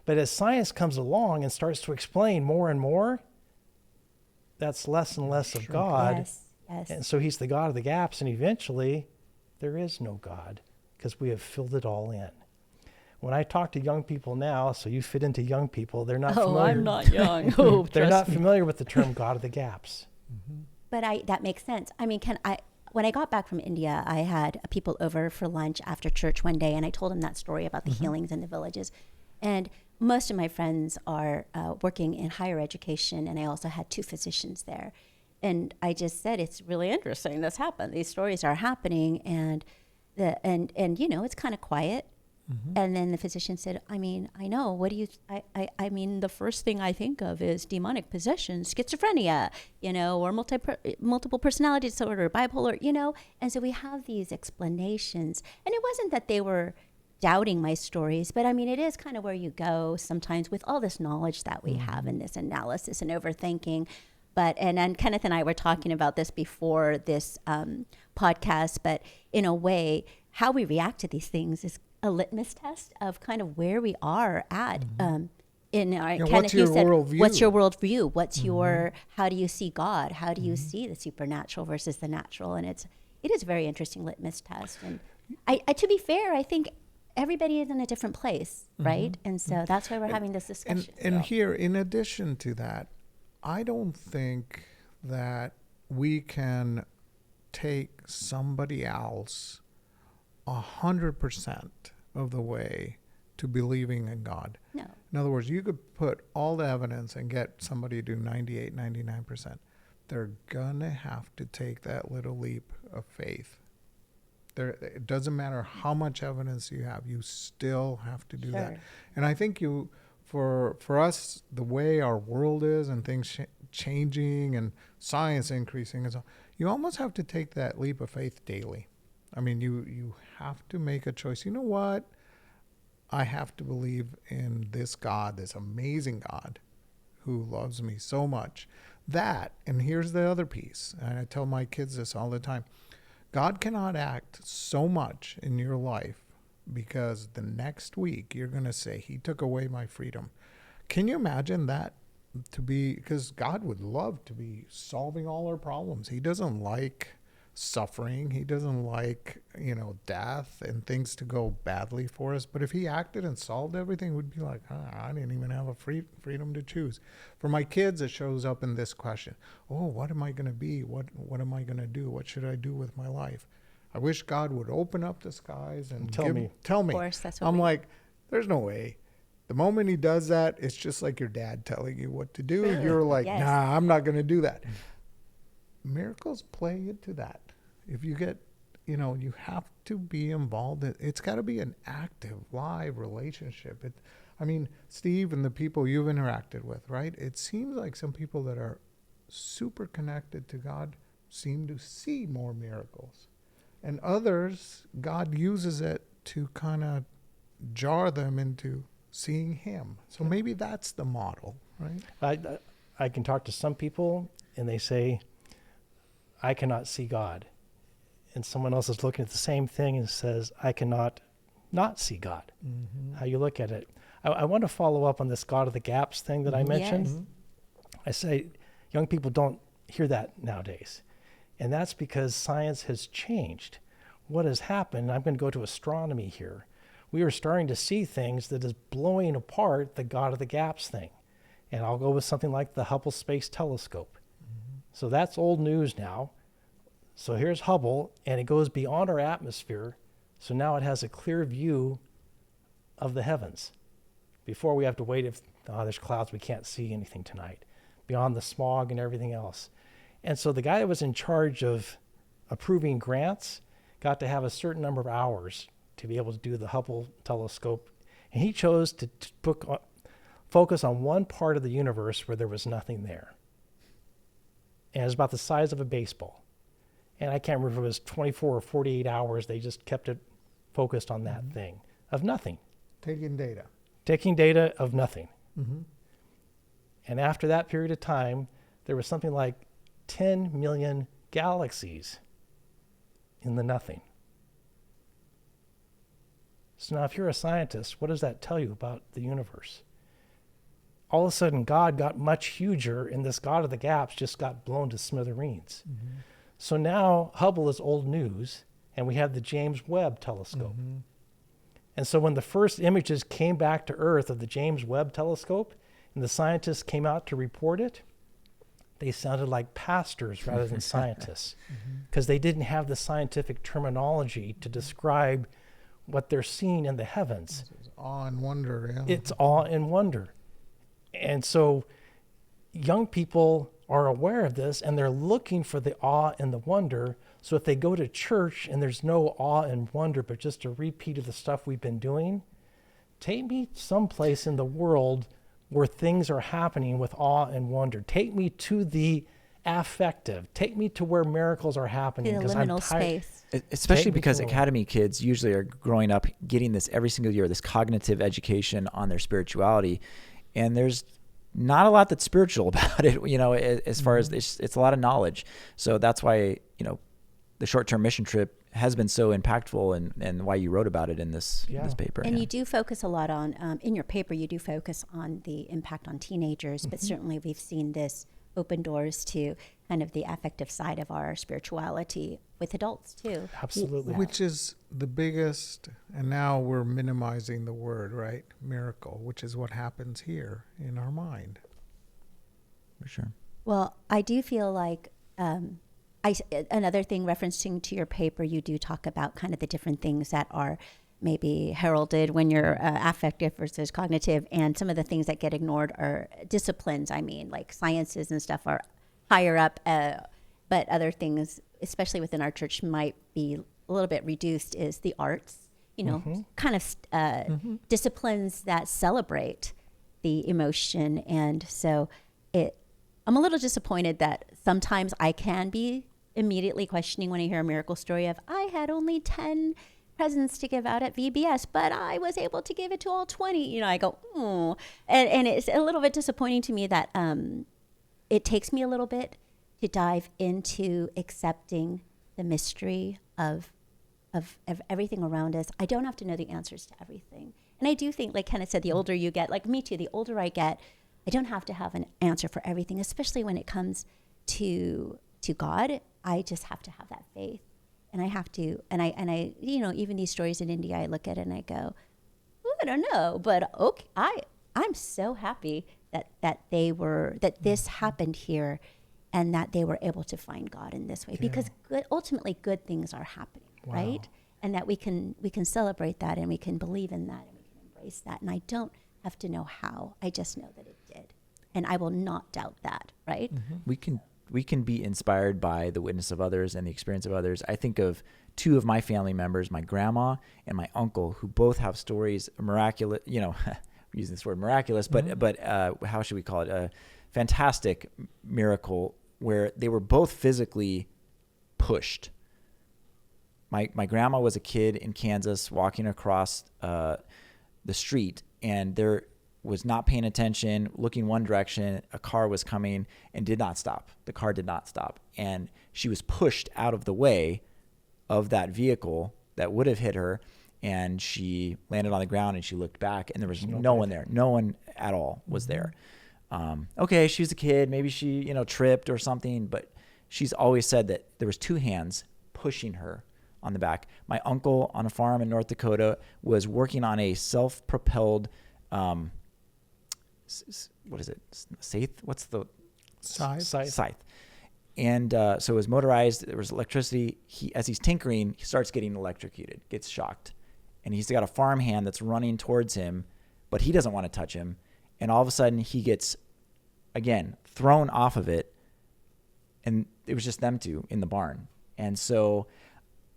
Speaker 4: But as science comes along and starts to explain more and more, that's less and less of God.
Speaker 1: Yes.
Speaker 4: And so he's the God of the gaps, and eventually there is no God because we have filled it all in. When I talk to young people now, so you fit into young people, they're not familiar.
Speaker 1: I'm not young.
Speaker 4: They're not familiar with the term God of the gaps.
Speaker 1: Mm-hmm. But that makes sense. I mean, when I got back from India, I had people over for lunch after church one day, and I told them that story about the healings in the villages. And most of my friends are working in higher education, and I also had 2 physicians there. And I just said, it's really interesting this happened. These stories are happening, and it's kind of quiet. Mm-hmm. And then the physician said, I know, what do you, I mean, the first thing I think of is demonic possession, schizophrenia, or multiple personality disorder, bipolar, and so we have these explanations. And it wasn't that they were doubting my stories, but it is kind of where you go sometimes with all this knowledge that we have in this analysis and overthinking. And Kenneth and I were talking about this before this podcast, but in a way, how we react to these things is a litmus test of kind of where we are at in our
Speaker 3: Yeah,
Speaker 1: kind
Speaker 3: what's
Speaker 1: of, you
Speaker 3: your
Speaker 1: said,
Speaker 3: worldview?
Speaker 1: what's your worldview? What's your, how do you see God? How do you see the supernatural versus the natural? And it is a very interesting litmus test. And I to be fair, I think everybody is in a different place, right? And so that's why we're having this discussion.
Speaker 3: And here, in addition to that, I don't think that we can take somebody else 100% of the way to believing in God.
Speaker 1: No.
Speaker 3: In other words, you could put all the evidence and get somebody to do 98, 99%. They're going to have to take that little leap of faith. It doesn't matter how much evidence you have, you still have to do that. And I think for us, the way our world is and things changing and science increasing and so, you almost have to take that leap of faith daily. I mean, you have to make a choice. You know what? I have to believe in this God, this amazing God who loves me so much. That, and here's the other piece, and I tell my kids this all the time, God cannot act so much in your life because the next week you're going to say, he took away my freedom. Can you imagine that? Because God would love to be solving all our problems. He doesn't like suffering. He doesn't like, death and things to go badly for us. But if he acted and solved everything, we'd be like, I didn't even have a freedom to choose. For my kids, it shows up in this question. Oh, what am I going to be? What am I going to do? What should I do with my life? I wish God would open up the skies and tell me.
Speaker 1: Of course, that's what
Speaker 3: I'm like, there's no way. The moment he does that, it's just like your dad telling you what to do. You're like,
Speaker 1: Yes.
Speaker 3: nah, I'm not going to do that. Miracles play into that. If you get, you have to be involved. It's got to be an active, live relationship. Steve and the people you've interacted with, right? It seems like some people that are super connected to God seem to see more miracles. And others, God uses it to kind of jar them into seeing him. So maybe that's the model, right?
Speaker 4: I can talk to some people and they say, I cannot see God. And someone else is looking at the same thing and says, I cannot not see God. Mm-hmm. How you look at it. I want to follow up on this God of the gaps thing that I mentioned.
Speaker 1: Yes.
Speaker 4: I say young people don't hear that nowadays. And that's because science has changed. What has happened, I'm going to go to astronomy here. We are starting to see things that is blowing apart the God of the gaps thing. And I'll go with something like the Hubble Space Telescope. Mm-hmm. So that's old news now. So here's Hubble, and it goes beyond our atmosphere. So now it has a clear view of the heavens. Before we have to wait if there's clouds, we can't see anything tonight. Beyond the smog and everything else. And so the guy that was in charge of approving grants got to have a certain number of hours to be able to do the Hubble telescope. And he chose to focus on one part of the universe where there was nothing there. And it was about the size of a baseball. And I can't remember if it was 24 or 48 hours. They just kept it focused on that thing of nothing.
Speaker 3: Taking
Speaker 4: data of nothing.
Speaker 3: Mm-hmm.
Speaker 4: And after that period of time, there was something like 10 million galaxies in the nothing. So now if you're a scientist, what does that tell you about the universe? All of a sudden, God got much huger, and this God of the gaps just got blown to smithereens. Mm-hmm. So now Hubble is old news, and we have the James Webb telescope. Mm-hmm. And so when the first images came back to Earth of the James Webb telescope, and the scientists came out to report it, they sounded like pastors rather than scientists, because they didn't have the scientific terminology to describe what they're seeing in the heavens.
Speaker 3: It's awe and wonder, yeah.
Speaker 4: It's awe and wonder. And so young people are aware of this, and they're looking for the awe and the wonder. So if they go to church and there's no awe and wonder, but just a repeat of the stuff we've been doing, take me someplace in the world where things are happening with awe and wonder. Take me to the affective. Take me to where miracles are happening.
Speaker 1: The liminal space.
Speaker 2: Especially because academy kids usually are growing up getting this every single year, this cognitive education on their spirituality. And there's not a lot that's spiritual about it, as far as it's a lot of knowledge. So that's why, the short-term mission trip has been so impactful, and why you wrote about it in this paper.
Speaker 1: And you do focus a lot on, in your paper, you do focus on the impact on teenagers, but certainly we've seen this open doors to kind of the affective side of our spirituality with adults too.
Speaker 4: Absolutely.
Speaker 3: Which is the biggest, and now we're minimizing the word, right? Miracle, which is what happens here in our mind.
Speaker 2: For sure.
Speaker 1: Well, I do feel like another thing, referencing to your paper, you do talk about kind of the different things that are maybe heralded when you're affective versus cognitive, and some of the things that get ignored are disciplines. I mean, like sciences and stuff are higher up, but other things, especially within our church, might be a little bit reduced, is the arts, kind of disciplines that celebrate the emotion. And so I'm a little disappointed that sometimes I can be immediately questioning when I hear a miracle story of, I had only 10 presents to give out at VBS, but I was able to give it to all 20. I go, oh. And it's a little bit disappointing to me that it takes me a little bit to dive into accepting the mystery of everything around us. I don't have to know the answers to everything. And I do think, like Kenneth said, the older you get, like me too, the older I get, I don't have to have an answer for everything, especially when it comes to God. I just have to have that faith. And I have to, and I, even these stories in India, I look at it and I go, I don't know, but okay, I'm so happy that this happened here, and that they were able to find God in this way, because ultimately good things are happening, right? And that we can celebrate that, and we can believe in that, and we can embrace that. And I don't have to know how. I just know that it did, and I will not doubt that, right?
Speaker 2: Mm-hmm. We can be inspired by the witness of others and the experience of others. I think of two of my family members, my grandma and my uncle, who both have stories, miraculous, we're using this word miraculous, but how should we call it? A fantastic miracle where they were both physically pushed. My grandma was a kid in Kansas walking across the street, and there was not paying attention, looking one direction. A car was coming and did not stop. The car did not stop. And she was pushed out of the way of that vehicle that would have hit her. And she landed on the ground, and she looked back, and there was no one there. No one at all was there. Okay, she was a kid. Maybe she, tripped or something. But she's always said that there was two hands pushing her on the back. My uncle on a farm in North Dakota was working on a self-propelled what is it? Scythe? What's the scythe? And so it was motorized. There was electricity. As he's tinkering, he starts getting electrocuted, gets shocked. And he's got a farmhand that's running towards him, but he doesn't want to touch him. And all of a sudden, he gets, again, thrown off of it. And it was just them two in the barn. And so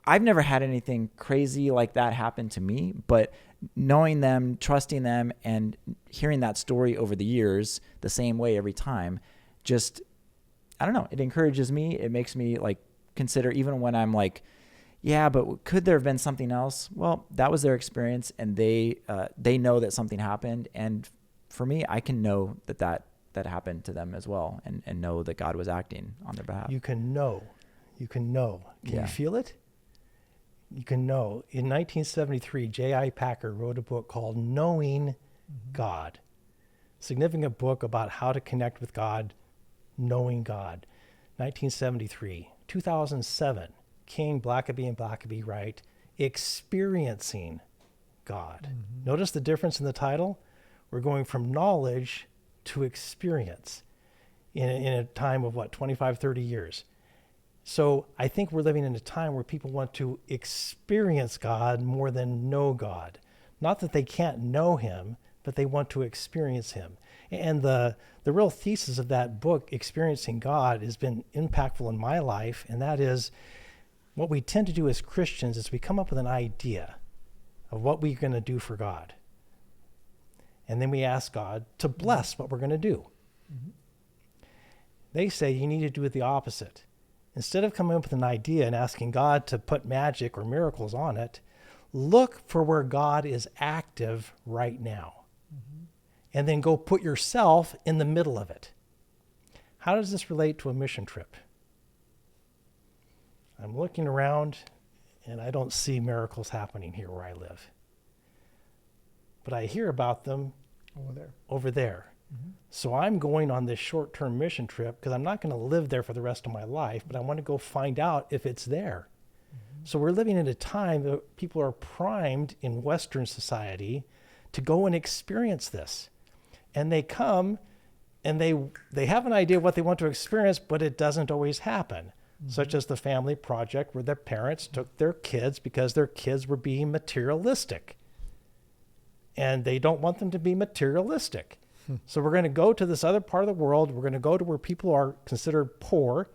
Speaker 2: I've never had anything crazy like that happen to me, but knowing them, trusting them, and hearing that story over the years the same way every time, just, I don't know, it encourages me. It makes me consider, even when I'm like, yeah, but could there have been something else? Well, that was their experience, and they know that something happened. And for me, I can know that happened to them as well, and know that God was acting on their behalf.
Speaker 4: You can know. Can you feel it? You can know. In 1973, J.I. Packer wrote a book called Knowing God. Significant book about how to connect with God, knowing God. 1973. 2007, King, Blackaby, and Blackaby write, Experiencing God. Notice the difference in the title? We're going from knowledge to experience in a time of 25, 30 years. So I think we're living in a time where people want to experience God more than know God. Not that they can't know him, but they want to experience him. And the real thesis of that book, Experiencing God, has been impactful in my life. And that is, what we tend to do as Christians is we come up with an idea of what we're going to do for God. And then we ask God to bless what we're going to do. They say you need to do it the opposite. Instead of coming up with an idea and asking God to put magic or miracles on it, look for where God is active right now. And then go put yourself in the middle of it. How does this relate to a mission trip? I'm looking around and I don't see miracles happening here where I live. But I hear about them over there. So I'm going on this short-term mission trip because I'm not going to live there for the rest of my life, but I want to go find out if it's there. So we're living in a time that people are primed in Western society to go and experience this. And they come and they have an idea of what they want to experience, but it doesn't always happen. Such as the family project where their parents took their kids because their kids were being materialistic. And they don't want them to be materialistic. So we're going to go to this other part of the world. We're going to go to where people are considered poor.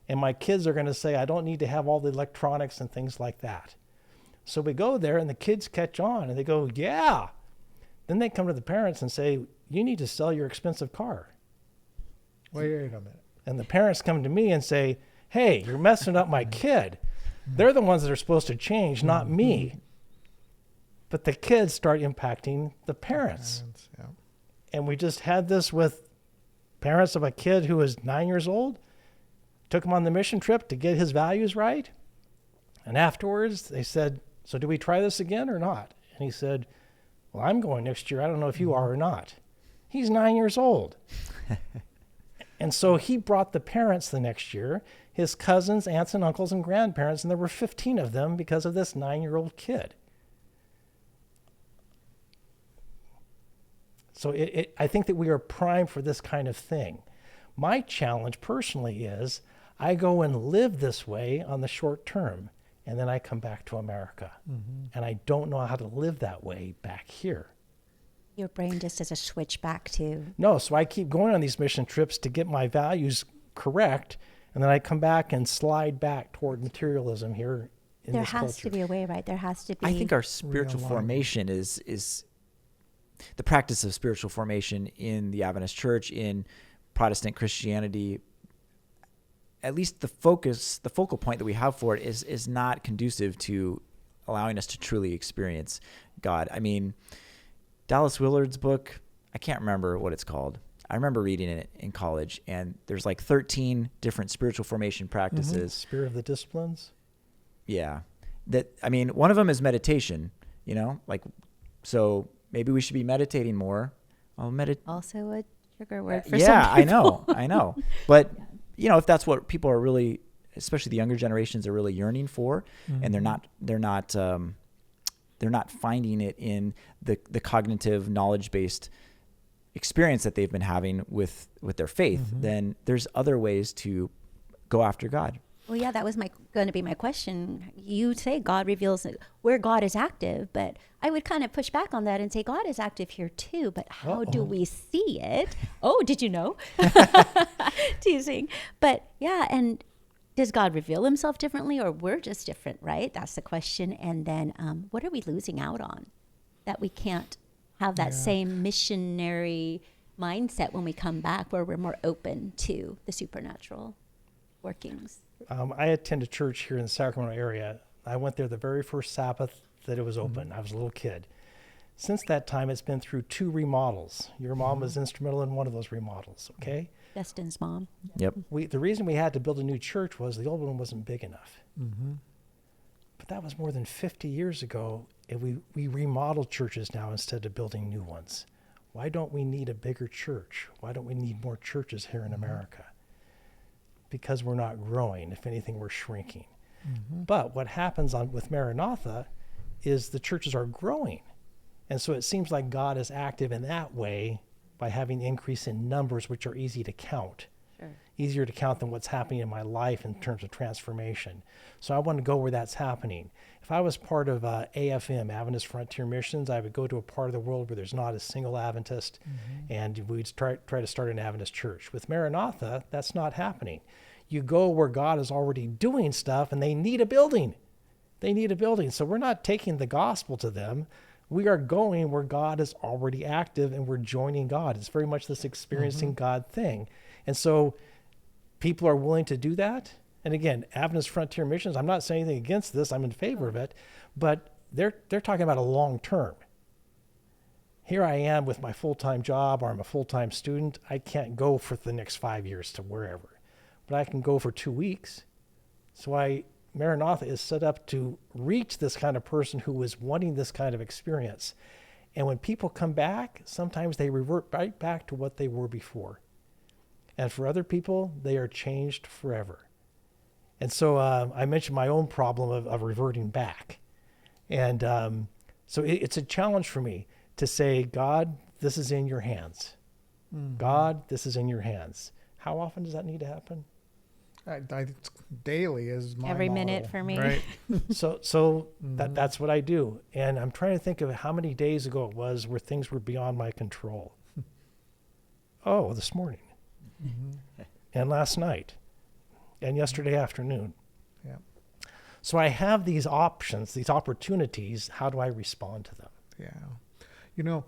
Speaker 4: And my kids are going to say, I don't need to have all the electronics and things like that. So we go there and the kids catch on and they go, yeah. Then they come to the parents and say, you need to sell your expensive car.
Speaker 3: Wait a minute.
Speaker 4: And the parents come to me and say, hey, you're messing up my kid. They're the ones that are supposed to change, not me. But the kids start impacting the parents.
Speaker 3: Yeah.
Speaker 4: And we just had this with parents of a kid who was 9 years old, took him on the mission trip to get his values right. And afterwards they said, so do we try this again or not? And he said, well, I'm going next year. I don't know if you are or not. He's 9 years old. And so he brought the parents the next year, his cousins, aunts and uncles and grandparents, and there were 15 of them because of this 9-year-old kid. So I think that we are primed for this kind of thing. My challenge personally is I go and live this way on the short term, and then I come back to America. And I don't know how to live that way back here.
Speaker 1: Your brain just does a switch back to.
Speaker 4: No, so I keep going on these mission trips to get my values correct, and then I come back and slide back toward materialism here in
Speaker 1: There
Speaker 4: this
Speaker 1: has
Speaker 4: culture.
Speaker 1: to be a way, right? There has to be.
Speaker 2: I think our spiritual formation is the practice of spiritual formation in the Adventist Church, in Protestant Christianity. At least the focal point that we have for it is not conducive to allowing us to truly experience God. I mean, Dallas Willard's book, I can't remember what it's called. I remember reading it in college, and there's like 13 different spiritual formation practices.
Speaker 4: Spirit of the disciplines.
Speaker 2: Yeah. One of them is meditation, so maybe we should be meditating more.
Speaker 1: Also a trigger word for some
Speaker 2: yeah,
Speaker 1: people.
Speaker 2: I know. But, if that's what people are really, especially the younger generations, are really yearning for, and they're not finding it in the cognitive, knowledge-based experience that they've been having with their faith, then there's other ways to go after God.
Speaker 1: Well, yeah, that was going to be my question. You say God reveals where God is active, but I would kind of push back on that and say God is active here too, but how do we see it? Oh, did you know? Teasing. But yeah, and does God reveal himself differently, or we're just different, right? That's the question. And then what are we losing out on that we can't have that same missionary mindset when we come back, where we're more open to the supernatural workings?
Speaker 4: I attend a church here in the Sacramento area. I went there the very first Sabbath that it was open. I was a little kid. Since that time, it's been through 2 remodels. Your mom was instrumental in one of those remodels, okay?
Speaker 1: Destin's mom.
Speaker 2: Yep.
Speaker 4: The reason we had to build a new church was the old one wasn't big enough. But that was more than 50 years ago, and we remodel churches now instead of building new ones. Why don't we need a bigger church? Why don't we need more churches here in America? Because we're not growing. If anything, we're shrinking. But what happens with Maranatha is the churches are growing. And so it seems like God is active in that way by having the increase in numbers, which are easy to count.
Speaker 1: Sure.
Speaker 4: Easier to count than what's happening in my life in terms of transformation. So I want to go where that's happening. If I was part of AFM, Adventist Frontier Missions, I would go to a part of the world where there's not a single Adventist, and we'd try to start an Adventist church. With Maranatha, that's not happening. You go where God is already doing stuff, and they need a building. They need a building. So we're not taking the gospel to them. We are going where God is already active, and we're joining God. It's very much this experiencing God thing. And so people are willing to do that. And again, Adventist Frontier Missions, I'm not saying anything against this. I'm in favor of it. But they're talking about a long term. Here I am with my full-time job, or I'm a full-time student. I can't go for the next 5 years to wherever. But I can go for 2 weeks. So Maranatha is set up to reach this kind of person who is wanting this kind of experience. And when people come back, sometimes they revert right back to what they were before. And for other people, they are changed forever. And so I mentioned my own problem of reverting back. And so it's a challenge for me to say, God, this is in your hands. Mm-hmm. God, this is in your hands. How often does that need to happen?
Speaker 3: Daily is my
Speaker 1: every
Speaker 3: model,
Speaker 1: minute for me.
Speaker 3: right?
Speaker 4: So mm-hmm. that's what I do. And I'm trying to think of how many days ago it was where things were beyond my control. Oh, this morning. Mm-hmm. And last night. And yesterday afternoon.
Speaker 3: Yeah.
Speaker 4: So I have these options, these opportunities. How do I respond to them?
Speaker 3: Yeah. You know,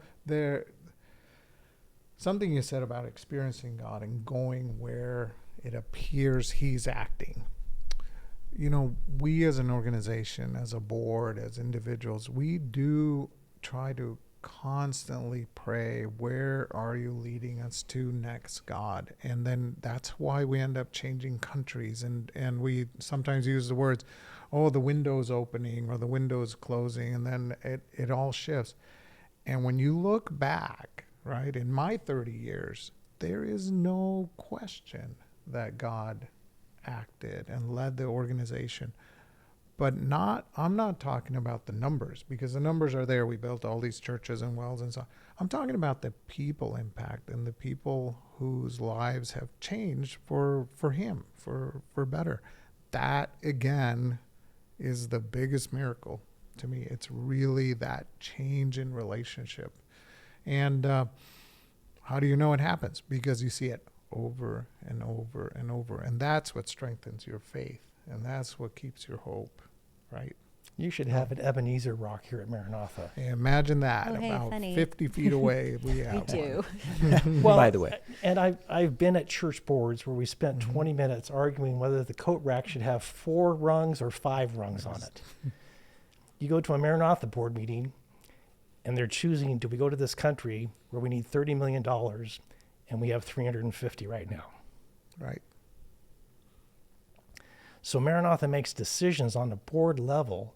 Speaker 3: something you said about experiencing God and going where it appears he's acting. You know, we as an organization, as a board, as individuals, we do try to constantly pray, where are you leading us to next, God? And then that's why we end up changing countries. And we sometimes use the words, oh, the window's opening or the window's closing, and then it all shifts. And when you look back, right, in my 30 years, there is no question that God acted and led the organization. But I'm not talking about the numbers, because the numbers are there. We built all these churches and wells and so on. I'm talking about the people impact and the people whose lives have changed for him, for better. That, again, is the biggest miracle to me. It's really that change in relationship. And how do you know it happens? Because you see it over and over and over. And that's what strengthens your faith. And that's what keeps your hope, right?
Speaker 4: You should have an Ebenezer rock here at Maranatha.
Speaker 3: Yeah, imagine that.
Speaker 1: Oh, hey,
Speaker 3: about
Speaker 1: funny.
Speaker 3: 50 feet away, we have
Speaker 1: We do.
Speaker 4: Well,
Speaker 2: by the way.
Speaker 4: And I've been at church boards where we spent 20 minutes arguing whether the coat rack should have 4 rungs or 5 rungs on it. You go to a Maranatha board meeting, and they're choosing, do we go to this country where we need $30 million, and we have 350 right now?
Speaker 3: Right.
Speaker 4: So Maranatha makes decisions on the board level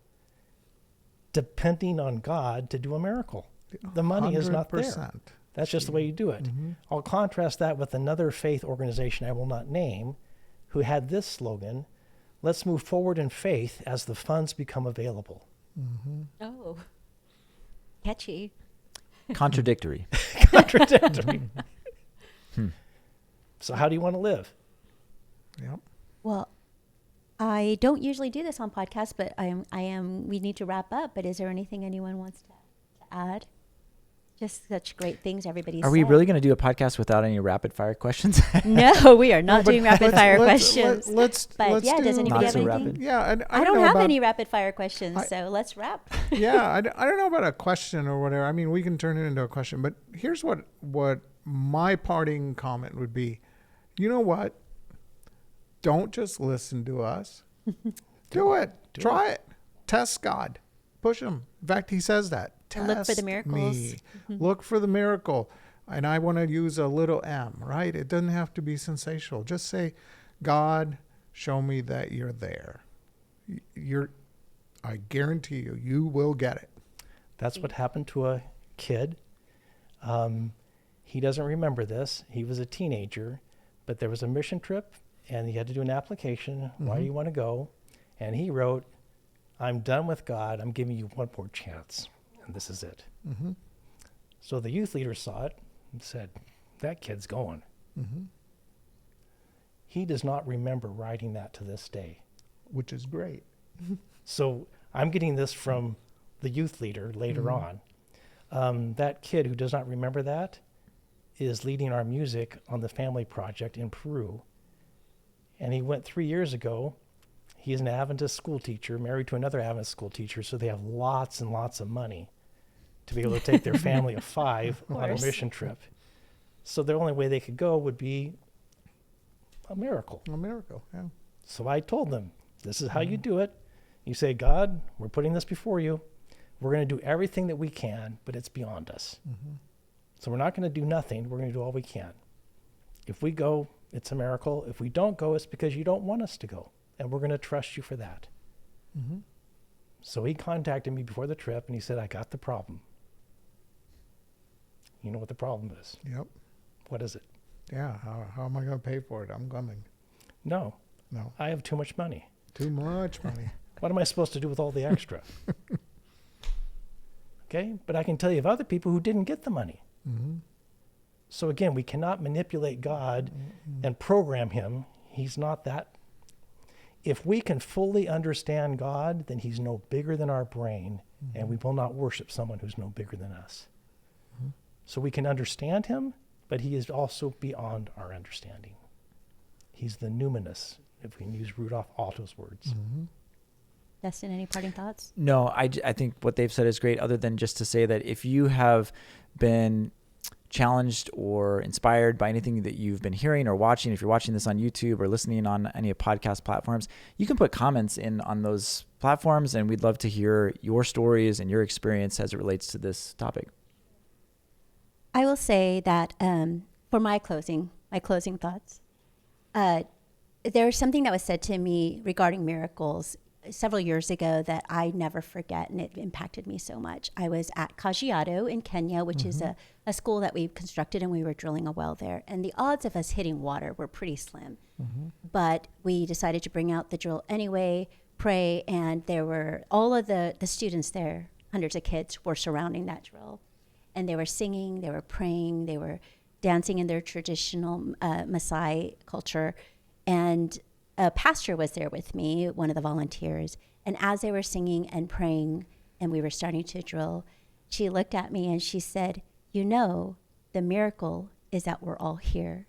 Speaker 4: depending on God to do a miracle. The money is not there. That's just the way you do it. Mm-hmm. I'll contrast that with another faith organization I will not name, who had this slogan, let's move forward in faith as the funds become available.
Speaker 3: Mm-hmm.
Speaker 1: Oh, catchy.
Speaker 2: Contradictory.
Speaker 4: Contradictory. So how do you want to live?
Speaker 3: Yep.
Speaker 1: Well, I don't usually do this on podcasts, but we need to wrap up, but is there anything anyone wants to add? Just such great things everybody's
Speaker 2: Are we really going to do a podcast without any rapid fire questions?
Speaker 1: No, we are not doing rapid fire questions.
Speaker 3: Let's
Speaker 1: yeah, does anybody have anything?
Speaker 2: Rapid.
Speaker 3: Yeah,
Speaker 1: I don't have any rapid fire questions, so let's wrap.
Speaker 3: Yeah, I don't know about a question or whatever. I mean, we can turn it into a question, but here's what my parting comment would be. You know what? Don't just listen to us. Do it. Try it. Test God. Push him. In fact, he says that.
Speaker 1: And look for the miracles.
Speaker 3: Me. Look for the miracle. And I want to use a little M, right? It doesn't have to be sensational. Just say, God, show me that you're there. I guarantee you will get it.
Speaker 4: That's what happened to a kid. He doesn't remember this. He was a teenager, but there was a mission trip, and he had to do an application. Why do you want to go? And he wrote, I'm done with God. I'm giving you one more chance. And this is it. Mm-hmm. So the youth leader saw it and said, that kid's going. Mm-hmm. He does not remember writing that to this day.
Speaker 3: Which is great.
Speaker 4: So I'm getting this from the youth leader later on. That kid who does not remember that is leading our music on the family project in Peru. And he went 3 years ago. He's an Adventist school teacher, married to another Adventist school teacher, so they have lots and lots of money to be able to take their family of 5 on a mission trip. So the only way they could go would be a miracle.
Speaker 3: A miracle, yeah.
Speaker 4: So I told them, this is how you do it. You say, God, we're putting this before you. We're going to do everything that we can, but it's beyond us. Mm-hmm. So we're not going to do nothing. We're going to do all we can. If we go, it's a miracle. If we don't go, it's because you don't want us to go. And we're going to trust you for that.
Speaker 3: Mm-hmm.
Speaker 4: So he contacted me before the trip, and he said, I got the problem. You know what the problem is?
Speaker 3: Yep.
Speaker 4: What is it?
Speaker 3: Yeah. How am I going to pay for it? I'm coming.
Speaker 4: No,
Speaker 3: No.
Speaker 4: I have too much money.
Speaker 3: Too much money.
Speaker 4: What am I supposed to do with all the extra? Okay, but I can tell you of other people who didn't get the money.
Speaker 3: Mm-hmm.
Speaker 4: So again, we cannot manipulate God and program him. He's not that. If we can fully understand God, then he's no bigger than our brain, and we will not worship someone who's no bigger than us. So we can understand him, but he is also beyond our understanding. He's the numinous, if we can use Rudolf Otto's words.
Speaker 1: Dustin, any parting thoughts?
Speaker 2: No, I think what they've said is great, other than just to say that if you have been challenged or inspired by anything that you've been hearing or watching, if you're watching this on YouTube or listening on any podcast platforms, you can put comments in on those platforms, and we'd love to hear your stories and your experience as it relates to this topic.
Speaker 1: I will say that for my closing thoughts, there's something that was said to me regarding miracles several years ago that I never forget, and it impacted me so much. I was at Kajiado in Kenya, which is a school that we constructed, and we were drilling a well there. And the odds of us hitting water were pretty slim. But we decided to bring out the drill anyway, pray, and there were all of the students there, hundreds of kids, were surrounding that drill. And they were singing, they were praying, they were dancing in their traditional Maasai culture. And a pastor was there with me, one of the volunteers. And as they were singing and praying and we were starting to drill, she looked at me and she said, you know, the miracle is that we're all here.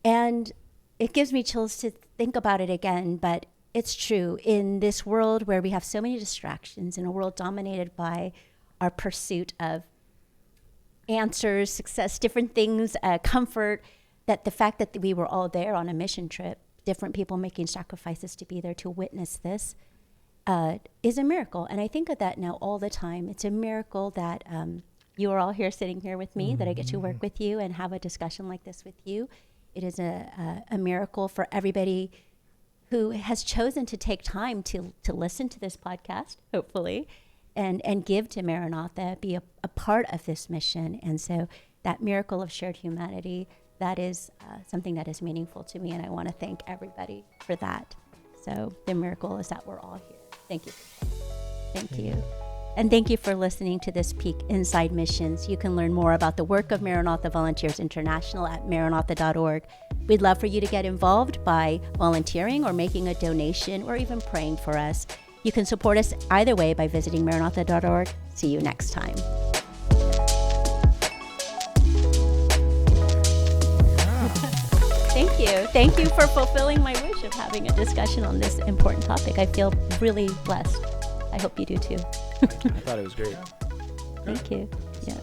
Speaker 1: And it gives me chills to think about it again, but it's true. In this world where we have so many distractions, in a world dominated by our pursuit of answers, success, different things, comfort, that the fact that we were all there on a mission trip, different people making sacrifices to be there to witness this, is a miracle. And I think of that now all the time. It's a miracle that you are all here sitting here with me, that I get to work with you and have a discussion like this with you. It is a miracle for everybody who has chosen to take time to listen to this podcast, hopefully, and give to Maranatha, be a part of this mission. And so that miracle of shared humanity, that is something that is meaningful to me, and I want to thank everybody for that. So the miracle is that we're all here. Thank you. Thank you. And thank you for listening to this Peek Inside Missions. You can learn more about the work of Maranatha Volunteers International at maranatha.org. We'd love for you to get involved by volunteering or making a donation or even praying for us. You can support us either way by visiting maranatha.org. See you next time. Thank you. Thank you for fulfilling my wish of having a discussion on this important topic. I feel really blessed. I hope you do too.
Speaker 2: I thought it was great.
Speaker 1: Thank you. Yeah.